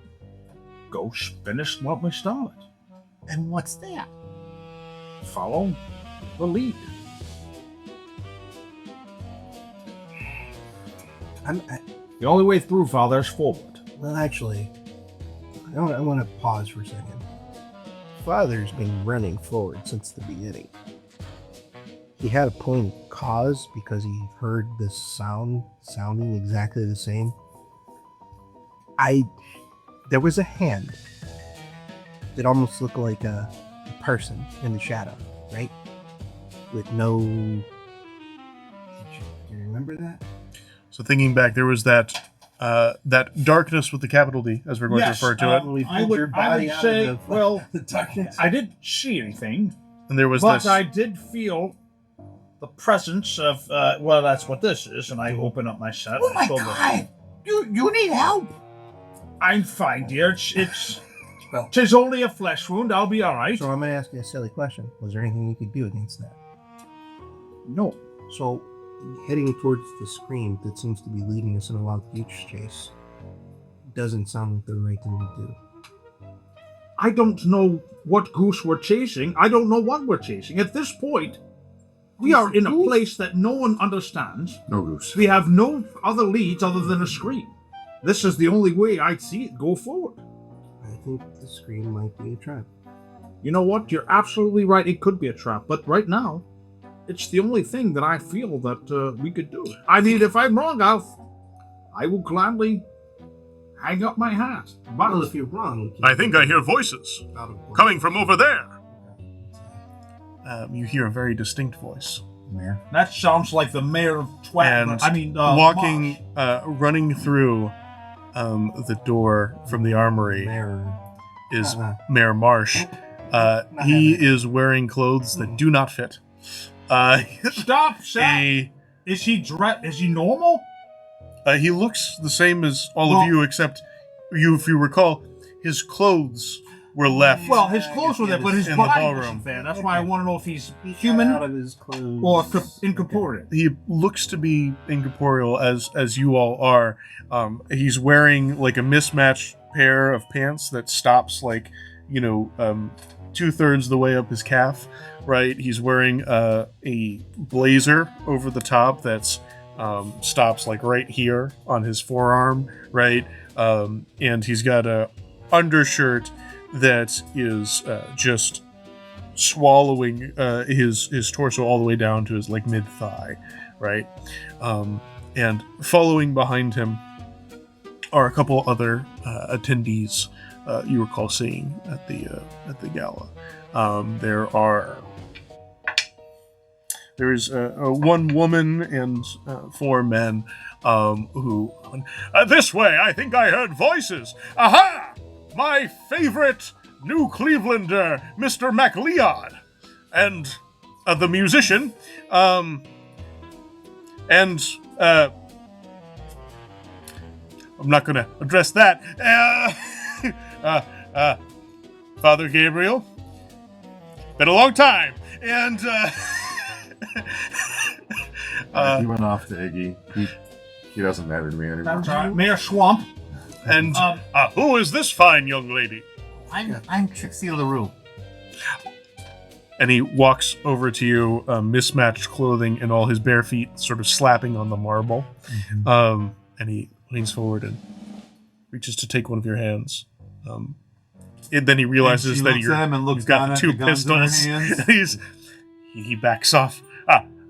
Speaker 6: go finish what we started.
Speaker 7: And what's that?
Speaker 6: Follow the lead. The only way through, Father, is forward.
Speaker 5: Well, actually, I want to pause for a second. Father's been running forward since the beginning. He had a point of cause because he heard this sound sounding exactly the same. There was a hand that almost looked like a person in the shadow, right? With no. Do you remember that?
Speaker 1: So thinking back, there was that darkness with the capital D, as we're going
Speaker 6: Yes,
Speaker 1: to refer to it,
Speaker 5: When we
Speaker 6: I
Speaker 5: pulled
Speaker 6: would-
Speaker 5: your
Speaker 6: I
Speaker 5: body
Speaker 6: would
Speaker 5: out
Speaker 6: say,
Speaker 5: of the,
Speaker 6: well,
Speaker 5: the darkness.
Speaker 6: I didn't see anything,
Speaker 1: and there was
Speaker 6: but
Speaker 1: this.
Speaker 6: I did feel the presence of. Well, that's what this is, and I open up my set.
Speaker 7: Oh my
Speaker 6: so
Speaker 7: god! You need help!
Speaker 6: I'm fine, dear. It's
Speaker 5: Well-
Speaker 6: 'tis only a flesh wound. I'll be all right.
Speaker 5: So I'm going to ask you a silly question. Was there anything you could do against that?
Speaker 6: No.
Speaker 5: So, heading towards the scream that seems to be leading us in a wild goose chase doesn't sound like the right thing to do.
Speaker 6: I don't know what goose we're chasing. I don't know what we're chasing. At this point, we are in a place that no one understands.
Speaker 4: No goose.
Speaker 6: We have no other leads other than a scream. This is the only way I'd see it go forward.
Speaker 5: think the screen might be a trap.
Speaker 6: You know what? You're absolutely right. It could be a trap, but right now, it's the only thing that I feel that we could do. I mean, if I'm wrong, I will gladly hang up my hat.
Speaker 5: Well, if you're wrong, we can
Speaker 1: I think I hear voices
Speaker 5: out of order.
Speaker 1: coming from over there. You hear a very distinct voice.
Speaker 2: Mayor.
Speaker 6: That sounds like the mayor of
Speaker 1: And walking, running through the door from the armory
Speaker 2: Mayor.
Speaker 1: is
Speaker 2: Mayor.
Speaker 1: Mayor Marsh. He is wearing clothes that do not fit.
Speaker 6: Stop, Sam! Is he normal?
Speaker 1: He looks the same as all of you, except if you recall, his clothes were left.
Speaker 6: Well, his clothes were there, but his
Speaker 1: in the
Speaker 6: body
Speaker 1: ballroom.
Speaker 6: wasn't there. That's why I want to know if he's
Speaker 5: Out
Speaker 6: human
Speaker 5: of his clothes.
Speaker 6: or incorporeal.
Speaker 1: He looks to be incorporeal, as you all are. He's wearing like a mismatched pair of pants that stops like 2/3 the way up his calf. Right. He's wearing a blazer over the top that's stops like right here on his forearm. Right. And he's got a undershirt that is just swallowing his torso all the way down to his like mid thigh, right? And following behind him are a couple other attendees you recall seeing at the gala. There is one woman and 4 men who this way. I think I heard voices. Aha! My favorite New Clevelander, Mr. MacLeod, and the musician, and I'm not going to address that. Father Gabriel, been a long time, and
Speaker 4: He went off to Iggy. He doesn't matter to me anymore.
Speaker 6: Mayor Swamp.
Speaker 1: and who is this fine young lady?
Speaker 7: I'm Trixie LaRue.
Speaker 1: And he walks over to you, mismatched clothing and all his bare feet sort of slapping on the marble. And he leans forward and reaches to take one of your hands. And then he realizes that you've got 2 pistols. He backs off.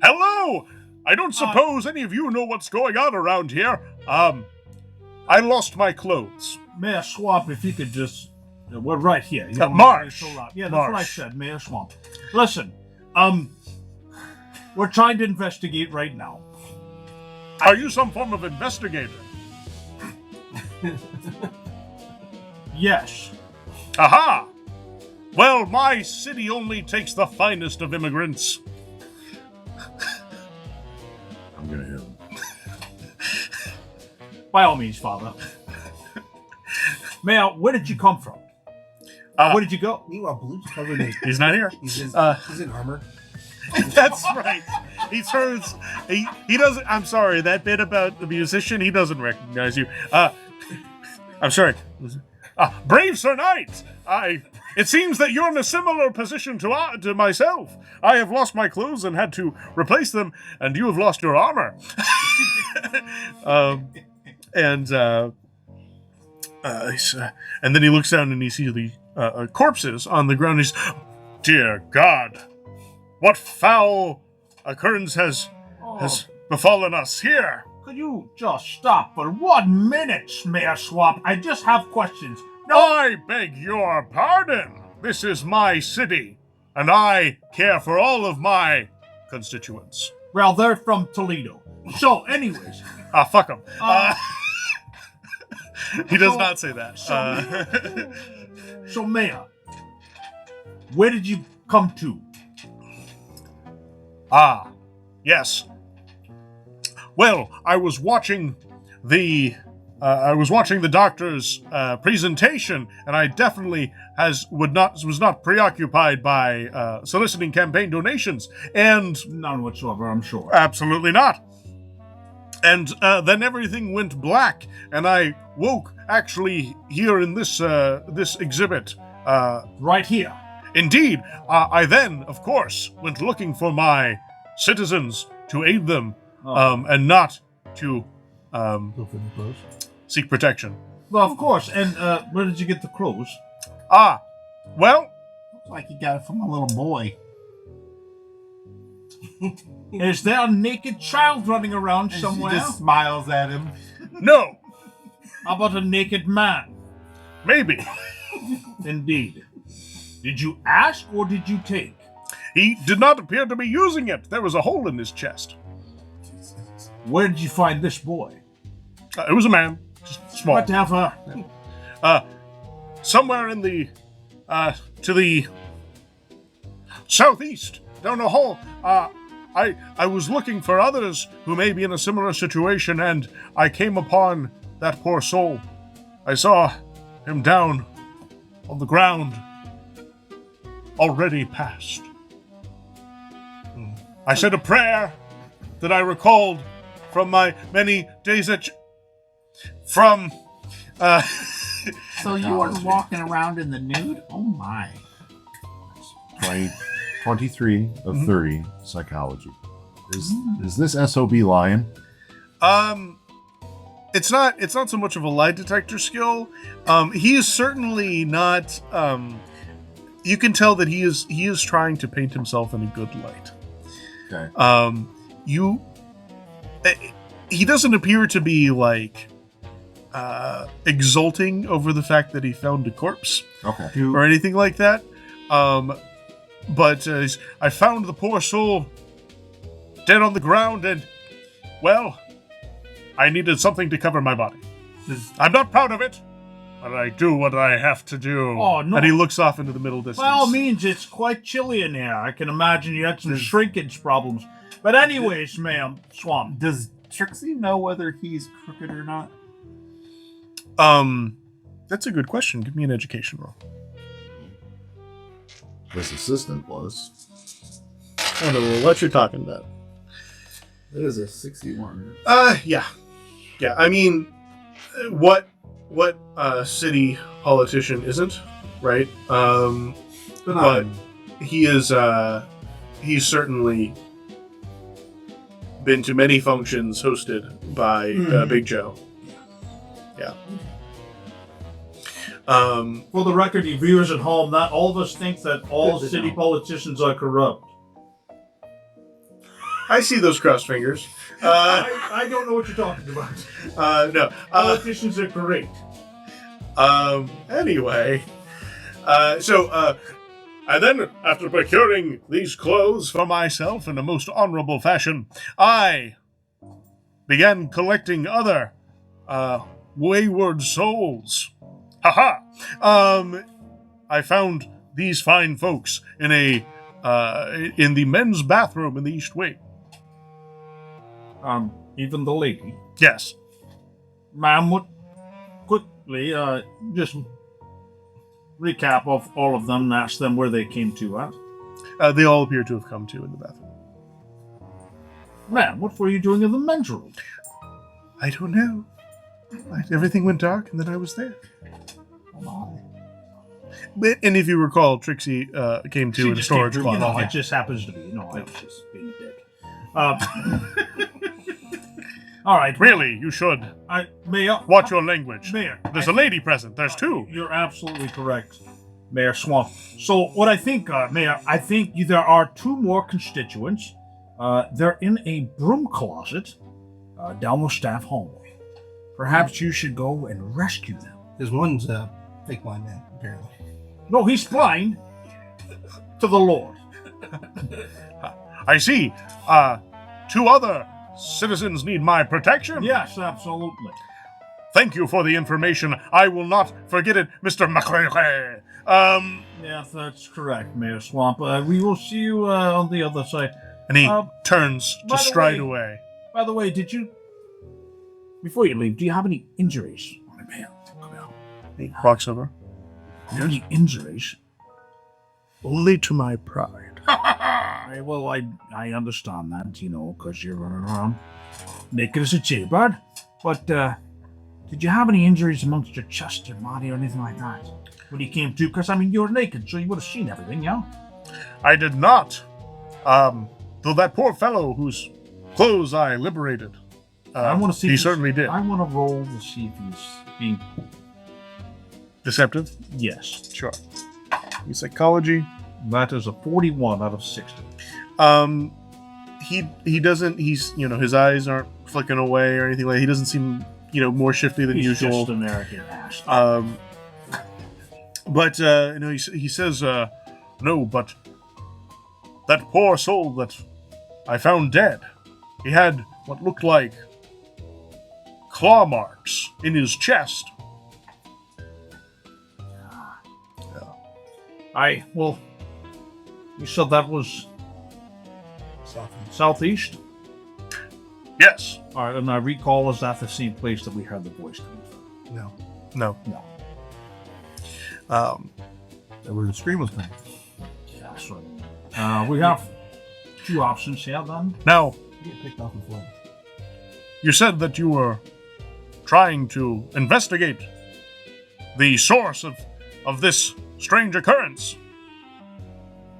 Speaker 1: Hello! I don't suppose any of you know what's going on around here. I lost my clothes.
Speaker 6: Mayor Swamp, if you could just... we're right here. You don't
Speaker 1: Marsh.
Speaker 6: want to be so loud. Yeah, that's
Speaker 1: Marsh.
Speaker 6: what I said, Mayor Swamp. Listen, we're trying to investigate right now.
Speaker 1: Are you some form of investigator?
Speaker 6: Yes.
Speaker 1: Aha! Well, my city only takes the finest of immigrants.
Speaker 4: I'm gonna hit him.
Speaker 6: By all means, Father. Mayor, where did you come from? Where did you go?
Speaker 5: Meanwhile, Blue's covered in.
Speaker 1: He's not here.
Speaker 5: He's in armor.
Speaker 1: That's right. He turns. He doesn't. I'm sorry. That bit about the musician. He doesn't recognize you. I'm sorry. Brave Sir Knight. It seems that you're in a similar position to myself. I have lost my clothes and had to replace them, and you have lost your armor. And then he looks down and he sees the corpses on the ground. He's, dear God, what foul occurrence has befallen us here?
Speaker 6: Could you just stop for 1 minute, Mayor Swamp? I just have questions.
Speaker 1: I beg your pardon. This is my city, and I care for all of my constituents.
Speaker 6: Well, they're from Toledo. So, anyways.
Speaker 1: Fuck him. He does
Speaker 6: So-
Speaker 1: not say that.
Speaker 6: So, Mayor, where did you come to?
Speaker 1: Yes. Well, I was watching the doctor's presentation, and I definitely was not preoccupied by soliciting campaign donations, and
Speaker 6: None whatsoever, I'm sure.
Speaker 1: absolutely not. And then everything went black, and I woke actually here in this exhibit.
Speaker 6: Right here.
Speaker 1: Indeed, I then, of course, went looking for my citizens to aid them, and not to
Speaker 2: Go for the clothes.
Speaker 1: seek protection.
Speaker 6: Well, of course. And where did you get the clothes?
Speaker 1: Well,
Speaker 7: Looks like he got it from a little boy.
Speaker 6: Is there a naked child running around somewhere?
Speaker 2: She just smiles at him.
Speaker 1: no,
Speaker 6: How about a naked man?
Speaker 1: maybe.
Speaker 6: Indeed. Did you ask or did you take?
Speaker 1: He did not appear to be using it. There was a hole in his chest.
Speaker 6: Where did you find this boy?
Speaker 1: It was a man, just small.
Speaker 6: Whatever.
Speaker 1: Somewhere in the, to the southeast, down a hole. I was looking for others who may be in a similar situation, and I came upon that poor soul. I saw him down on the ground, already passed. I said a prayer that I recalled from my many days at...
Speaker 7: So you were walking around in the nude? Oh my.
Speaker 4: 23 of 30 psychology. Is this SOB lying?
Speaker 1: It's not so much of a lie detector skill. He is certainly not. You can tell that he is trying to paint himself in a good light.
Speaker 4: Okay.
Speaker 1: He doesn't appear to be like exulting over the fact that he found a corpse
Speaker 4: Okay.
Speaker 1: or anything like that. But I found the poor soul dead on the ground, and well, I needed something to cover my body. I'm not proud of it, but I do what I have to do.
Speaker 6: Oh, no.
Speaker 1: And he looks off into the middle distance.
Speaker 6: By all means, it's quite chilly in here. I can imagine you had some shrinkage problems. But anyways, ma'am, Swamp.
Speaker 2: Does Trixie know whether he's crooked or not?
Speaker 1: That's a good question. Give me an education roll.
Speaker 4: This assistant was.
Speaker 1: I don't know what you're talking about.
Speaker 2: It is a 61.
Speaker 1: Yeah. I mean, what city politician isn't, right? But he is. He's certainly been to many functions hosted by Big Joe. Yeah.
Speaker 6: For the record, you viewers at home, not all of us think that all city politicians are corrupt.
Speaker 1: I see those crossed fingers.
Speaker 6: I don't know what you're talking about.
Speaker 1: No.
Speaker 6: Politicians are great.
Speaker 1: Anyway. And then, after procuring these clothes for myself in a most honorable fashion, I began collecting other, wayward souls. Haha! I found these fine folks in the men's bathroom in the East Wing.
Speaker 6: Even the lady.
Speaker 1: Yes.
Speaker 6: Ma'am, what quickly, just recap of all of them and ask them where they came to at.
Speaker 1: They all appear to have come to in the bathroom.
Speaker 6: Ma'am, what were you doing in the men's room?
Speaker 1: I don't know. Everything went dark, and then I was there. And if you recall, Trixie came to in a storage closet.
Speaker 6: It just happens to be. I was just being a dick. All right.
Speaker 1: Really, you should
Speaker 6: Mayor.
Speaker 1: watch your language.
Speaker 6: Mayor.
Speaker 1: There's a lady present. There's two.
Speaker 6: You're absolutely correct, Mayor Swamp. So what I think, Mayor, I think there are two more constituents. They're in a broom closet down the staff hallway. Perhaps you should go and rescue them.
Speaker 5: There's one's a fake blind man, apparently.
Speaker 6: No, he's blind to the Lord.
Speaker 1: I see. Two other citizens need my protection.
Speaker 6: Yes, absolutely.
Speaker 1: Thank you for the information. I will not forget it, Mr. McClure.
Speaker 6: Yes, that's correct, Mayor Swamp. We will see you on the other side.
Speaker 1: And he turns
Speaker 6: by
Speaker 1: to
Speaker 6: the
Speaker 1: stride
Speaker 6: way-
Speaker 1: away.
Speaker 6: By the way, before you leave, do you have any injuries? Man, come out.
Speaker 1: He walks over.
Speaker 6: Any injuries?
Speaker 1: Only to my pride.
Speaker 6: Well, I understand that, because you're running around naked as a jaybird. But did you have any injuries amongst your chest or body or anything like that when you came to? Because, you were naked, so you would have seen everything, yeah?
Speaker 1: I did not. Though that poor fellow whose clothes I liberated,
Speaker 6: I want to see.
Speaker 1: he certainly did.
Speaker 6: I want to roll to see if he's being
Speaker 1: Deceptive?
Speaker 6: Yes.
Speaker 1: Sure. Psychology?
Speaker 6: That is a 41 out of 60.
Speaker 1: He doesn't, his eyes aren't flicking away or anything like that. He doesn't seem, more shifty than
Speaker 6: He's
Speaker 1: usual.
Speaker 6: just an arrogant ass.
Speaker 1: But he says, no, but that poor soul that I found dead, he had what looked like claw marks in his chest.
Speaker 6: You said that was southeast?
Speaker 1: Yes.
Speaker 6: All right, and I recall, is that the same place that we heard the voice coming from?
Speaker 5: No.
Speaker 1: No.
Speaker 2: Where the scream was coming.
Speaker 6: Yeah, so we have two options here then.
Speaker 1: Now,
Speaker 5: You get picked off in flight.
Speaker 1: you said that you were trying to investigate the source of this strange occurrence.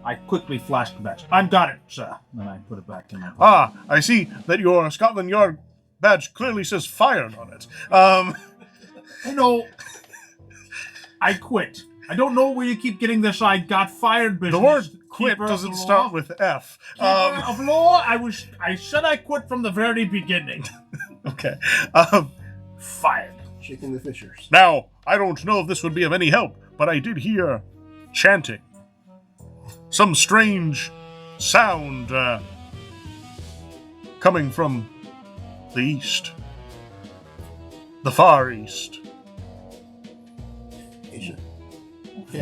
Speaker 6: I quickly flashed the badge. I've got it, sir. And I put it back in my pocket.
Speaker 1: Ah, I see that your Scotland Yard badge clearly says fired on it.
Speaker 6: I quit. I don't know where you keep getting this I got fired business.
Speaker 1: The word quit
Speaker 6: Keeper of
Speaker 1: doesn't
Speaker 6: the
Speaker 1: start
Speaker 6: law.
Speaker 1: with F.
Speaker 6: Keeper of law, I said I quit from the very beginning.
Speaker 1: Okay.
Speaker 6: Fired.
Speaker 5: Shaking the fishers.
Speaker 1: Now, I don't know if this would be of any help, but I did hear chanting. Some strange sound coming from the east. The far east.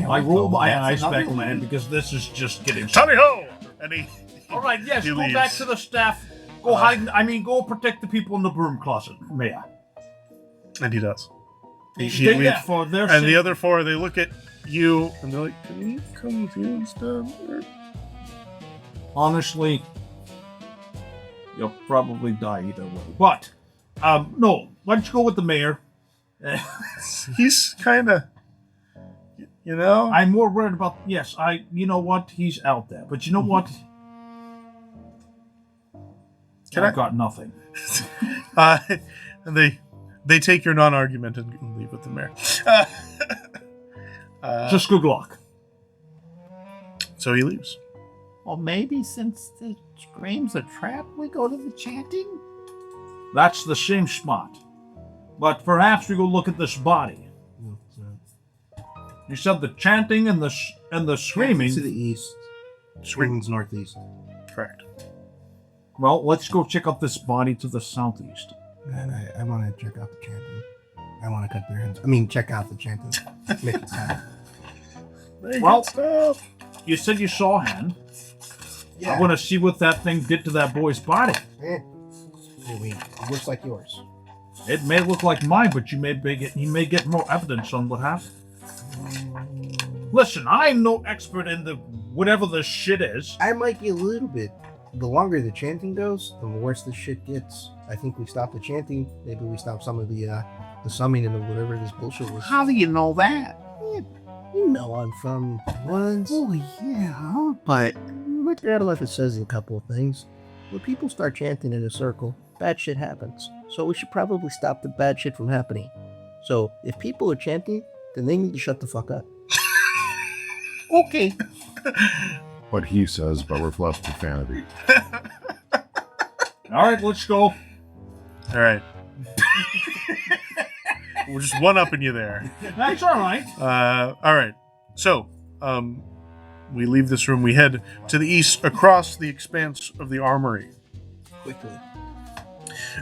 Speaker 6: I roll my eyes back, man, because this is just getting...
Speaker 1: Tally ho! And he
Speaker 6: All right, yes,
Speaker 1: he
Speaker 6: go
Speaker 1: leaves.
Speaker 6: back to the staff. Go go protect the people in the broom closet, Mayor.
Speaker 1: And he does.
Speaker 6: Stay there for their
Speaker 1: And the
Speaker 6: sake.
Speaker 1: other four, they look at you and they're like, "Can we come with you instead?"
Speaker 6: Honestly, you'll probably die either way. But, no, why don't you go with the mayor?
Speaker 1: He's kind of,
Speaker 6: I'm more worried about, you know what? He's out there. But you know what? I've got nothing.
Speaker 1: And they take your non-argument and leave with the mayor.
Speaker 6: Just good luck.
Speaker 1: So he leaves.
Speaker 7: Or maybe since the scream's a trap, we go to the chanting?
Speaker 6: That's the same spot. But perhaps we go look at this body. You said the chanting and the screaming.
Speaker 5: To the east. Screaming's northeast.
Speaker 1: Correct.
Speaker 6: Well, let's go check out this body to the southeast.
Speaker 5: And I want to check out the chanting. I want to cut their hands. Check out the chanting. Make it happen.
Speaker 6: Well, you said you saw a hand.
Speaker 5: Yeah.
Speaker 6: I want to see what that thing did to that boy's body.
Speaker 5: It looks like yours.
Speaker 6: It may look like mine, but you may get more evidence on what happened. Listen, I'm no expert in the whatever this shit is.
Speaker 5: I might be a little bit. The longer the chanting goes, the worse the shit gets. I think we stop the chanting. Maybe we stop some of the summoning and whatever this bullshit was.
Speaker 7: How do you know that?
Speaker 5: You know I'm from once.
Speaker 7: Oh, yeah, but...
Speaker 5: Look at life, it says a couple of things. When people start chanting in a circle, bad shit happens. So we should probably stop the bad shit from happening. So if people are chanting, then they need to shut the fuck up.
Speaker 7: Okay.
Speaker 4: What he says, but we're left to vanity.
Speaker 6: All right, let's go.
Speaker 1: All right. We're just one-upping you there.
Speaker 6: That's all right.
Speaker 1: All right. So, we leave this room. We head to the east across the expanse of the armory.
Speaker 5: Quickly.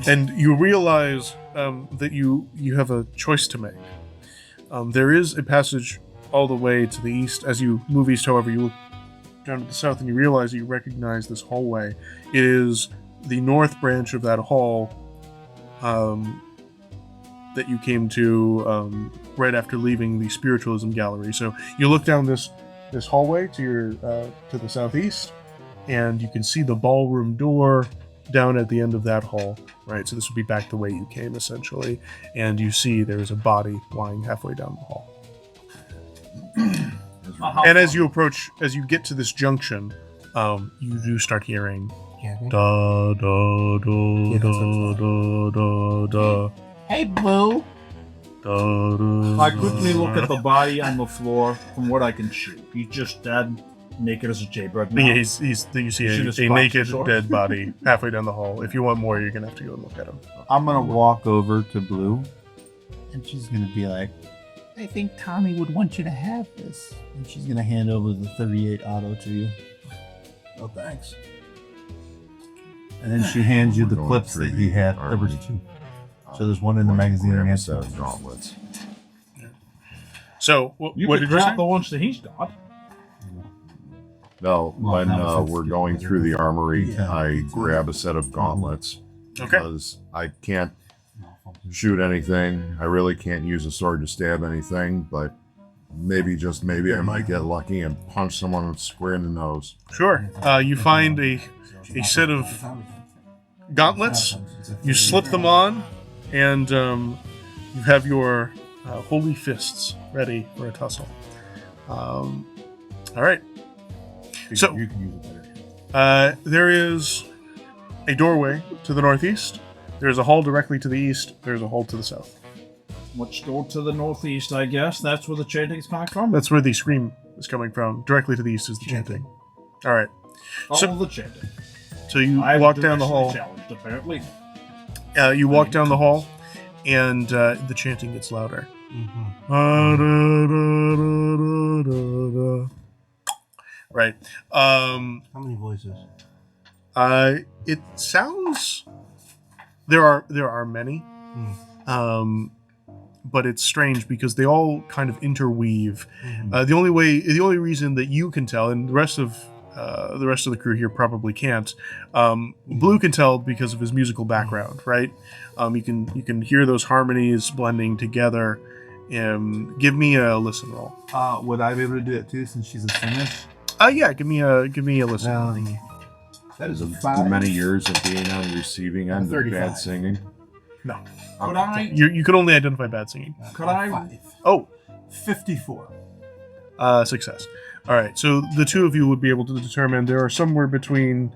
Speaker 1: And you realize that you have a choice to make. There is a passage all the way to the east. As you move east, however, you look down to the south and you realize you recognize this hallway. It is the north branch of that hall that you came to right after leaving the spiritualism gallery. So you look down this hallway to your to the southeast, and you can see the ballroom door down at the end of that hall. Right, so this would be back the way you came, essentially. And you see there's a body lying halfway down the hall. And as you approach, as you get to this junction, you do start hearing
Speaker 5: Chanting.
Speaker 1: da da da
Speaker 5: Yeah, that's
Speaker 1: da da da da
Speaker 7: Hey, Boo.
Speaker 1: da
Speaker 6: I quickly look at the body on the floor from what I can shoot. He's just dead, naked as a jaybird.
Speaker 1: Yeah, you see
Speaker 6: Shoot his
Speaker 1: a
Speaker 6: box
Speaker 1: naked,
Speaker 6: sword.
Speaker 1: dead body halfway down the hall. If you want more, you're gonna have to go and look at him.
Speaker 2: I'm gonna walk over to Blue, and she's gonna be like, "I think Tommy would want you to have this," and she's gonna hand over the 38 auto to you.
Speaker 5: Oh, thanks.
Speaker 2: And then she hands you the
Speaker 4: We're going
Speaker 2: clips
Speaker 4: through
Speaker 2: that he
Speaker 4: the
Speaker 2: had. There was
Speaker 4: armory.
Speaker 2: 2. So there's one in the magazine and
Speaker 4: Grab a
Speaker 2: hand.
Speaker 4: set of gauntlets.
Speaker 1: So,
Speaker 6: You
Speaker 1: what
Speaker 6: could
Speaker 1: did you say?
Speaker 6: grab the ones that he's got.
Speaker 4: No,
Speaker 2: Well,
Speaker 4: when
Speaker 2: now it's
Speaker 4: we're
Speaker 2: 50.
Speaker 4: going through the armory,
Speaker 2: Yeah.
Speaker 4: I grab a set of gauntlets
Speaker 1: Okay.
Speaker 4: because I can't shoot anything. I really can't use a sword to stab anything, but maybe, just maybe, I might get lucky and punch someone square in the nose.
Speaker 1: Sure. You find a set of gauntlets. You slip them on, and you have your holy fists ready for a tussle. All right. So
Speaker 2: you can use it better.
Speaker 1: there is a doorway to the northeast. There's a hall directly to the east. There's a hall to the south.
Speaker 6: Let's go to the northeast, I guess. That's where the chanting is coming from.
Speaker 1: That's where the scream is coming from. Directly to the east is the chanting. All right.
Speaker 6: All
Speaker 1: so-
Speaker 6: the chanting.
Speaker 1: So you
Speaker 6: I
Speaker 1: walk down the hall.
Speaker 6: Challenged, apparently.
Speaker 1: You walk down the hall, and the chanting gets louder. Right.
Speaker 5: How many voices?
Speaker 1: It sounds. There are many, but it's strange because they all kind of interweave. The only reason that you can tell, and the rest of the crew here probably can't. Blue can tell because of his musical background, right? You can hear those harmonies blending together. Give me a listen roll.
Speaker 2: Would I be able to do it too, since she's a singer?
Speaker 1: Yeah, give me a listen.
Speaker 5: That is a
Speaker 4: The
Speaker 5: 5.
Speaker 4: many years of being on the receiving end of
Speaker 5: 35.
Speaker 4: bad singing.
Speaker 1: No,
Speaker 6: Could I?
Speaker 1: you can only identify bad singing.
Speaker 6: Could I?
Speaker 5: 5.
Speaker 1: Oh,
Speaker 5: 54.
Speaker 1: success. All right, so the two of you would be able to determine there are somewhere between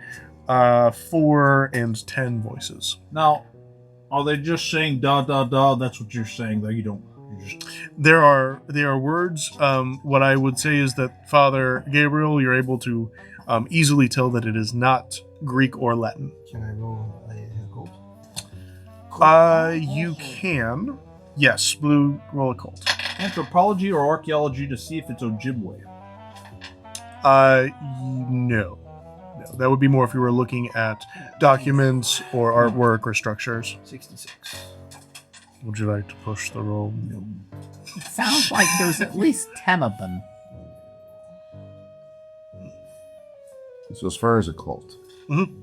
Speaker 1: 4 and 10 voices.
Speaker 6: Now, are they just saying da da da? That's what you're saying, though. You don't. You just.
Speaker 1: There are words. What I would say is that Father Gabriel, you're able to easily tell that it is not Greek or Latin.
Speaker 5: Can I roll a gold?
Speaker 1: You can. Yes, Blue, roll a cult.
Speaker 6: Anthropology or archaeology to see if it's Ojibwe.
Speaker 1: No. That would be more if you were looking at documents or artwork or structures.
Speaker 5: 66.
Speaker 1: Would you like to push the roll?
Speaker 7: It sounds like there's at least 10 of them.
Speaker 4: So as far as a cult,
Speaker 1: Mhm.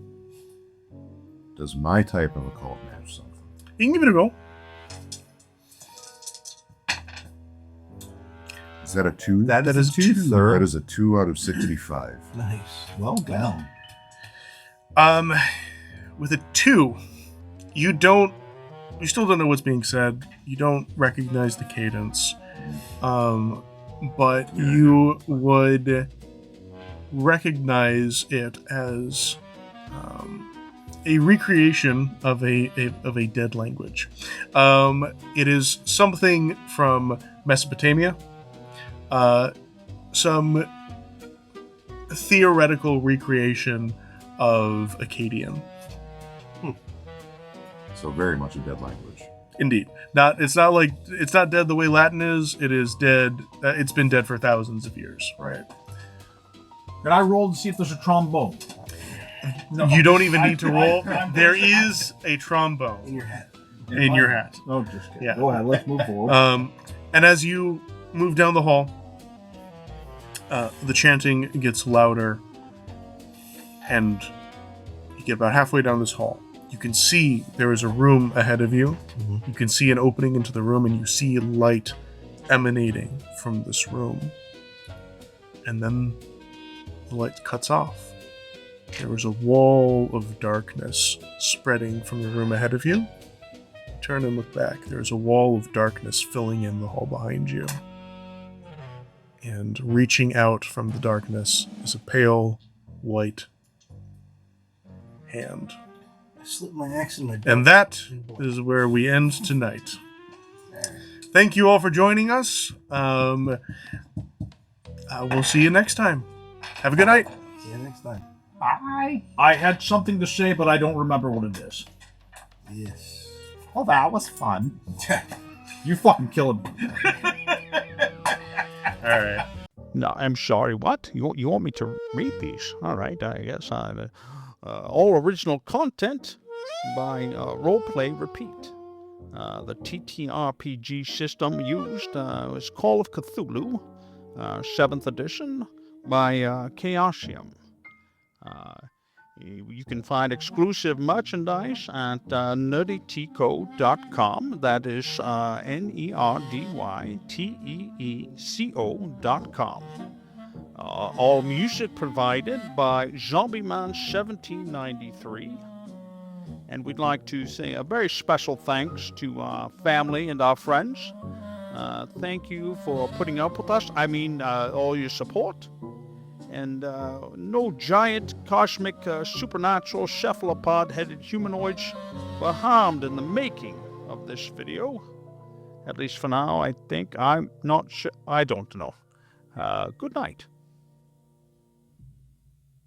Speaker 4: does my type of a cult match something?
Speaker 1: You can give it a go.
Speaker 4: Is that a 2?
Speaker 2: That
Speaker 1: That
Speaker 2: is
Speaker 1: is
Speaker 2: a 2,
Speaker 1: two.
Speaker 2: sir.
Speaker 4: That is a 2 out of 65.
Speaker 5: Nice.
Speaker 2: Well done.
Speaker 1: With a 2, you still don't know what's being said. You don't recognize the cadence. But you would recognize it as a recreation of a dead language. It is something from Mesopotamia. Some theoretical recreation of Akkadian.
Speaker 4: So very much a dead language.
Speaker 1: Indeed. It's not dead the way Latin is. It is dead. It's been dead for thousands of years. Right.
Speaker 6: Can I roll to see if there's a trombone? No.
Speaker 1: You don't even need to roll.
Speaker 6: I'm-
Speaker 1: There is a trombone
Speaker 5: In your head.
Speaker 1: in your hat.
Speaker 6: Oh, just kidding.
Speaker 1: Yeah.
Speaker 6: Go ahead. Let's move forward.
Speaker 1: And as you move down the hall, the chanting gets louder, and you get about halfway down this hall. You can see there is a room ahead of you. You can see an opening into the room, and you see light emanating from this room. And then the light cuts off. There is a wall of darkness spreading from the room ahead of you. Turn and look back. There's a wall of darkness filling in the hall behind you. And reaching out from the darkness is a pale, white hand.
Speaker 5: I slipped my axe in my
Speaker 1: And that is where we end tonight. thank you all for joining us. We'll see you next time. Have a good night.
Speaker 5: See you next time.
Speaker 6: I had something to say, but I don't remember what it is.
Speaker 5: Yes.
Speaker 7: Oh, that was fun.
Speaker 6: You fucking killing me.
Speaker 1: All right.
Speaker 8: No, I'm sorry, what? You want me to read these? All right, I guess I'm... all original content by Roleplay Repeat. The TTRPG system used was Call of Cthulhu, 7th edition, by Chaosium. You can find exclusive merchandise at nerdyteco.com. That is nerdyteeco.com. All music provided by Zombieman1793. And we'd like to say a very special thanks to our family and our friends. Thank you for putting up with us. I mean, all your support. And no giant, cosmic, supernatural, cephalopod-headed humanoids were harmed in the making of this video. At least for now, I think. I'm not sure. I don't know. Good night.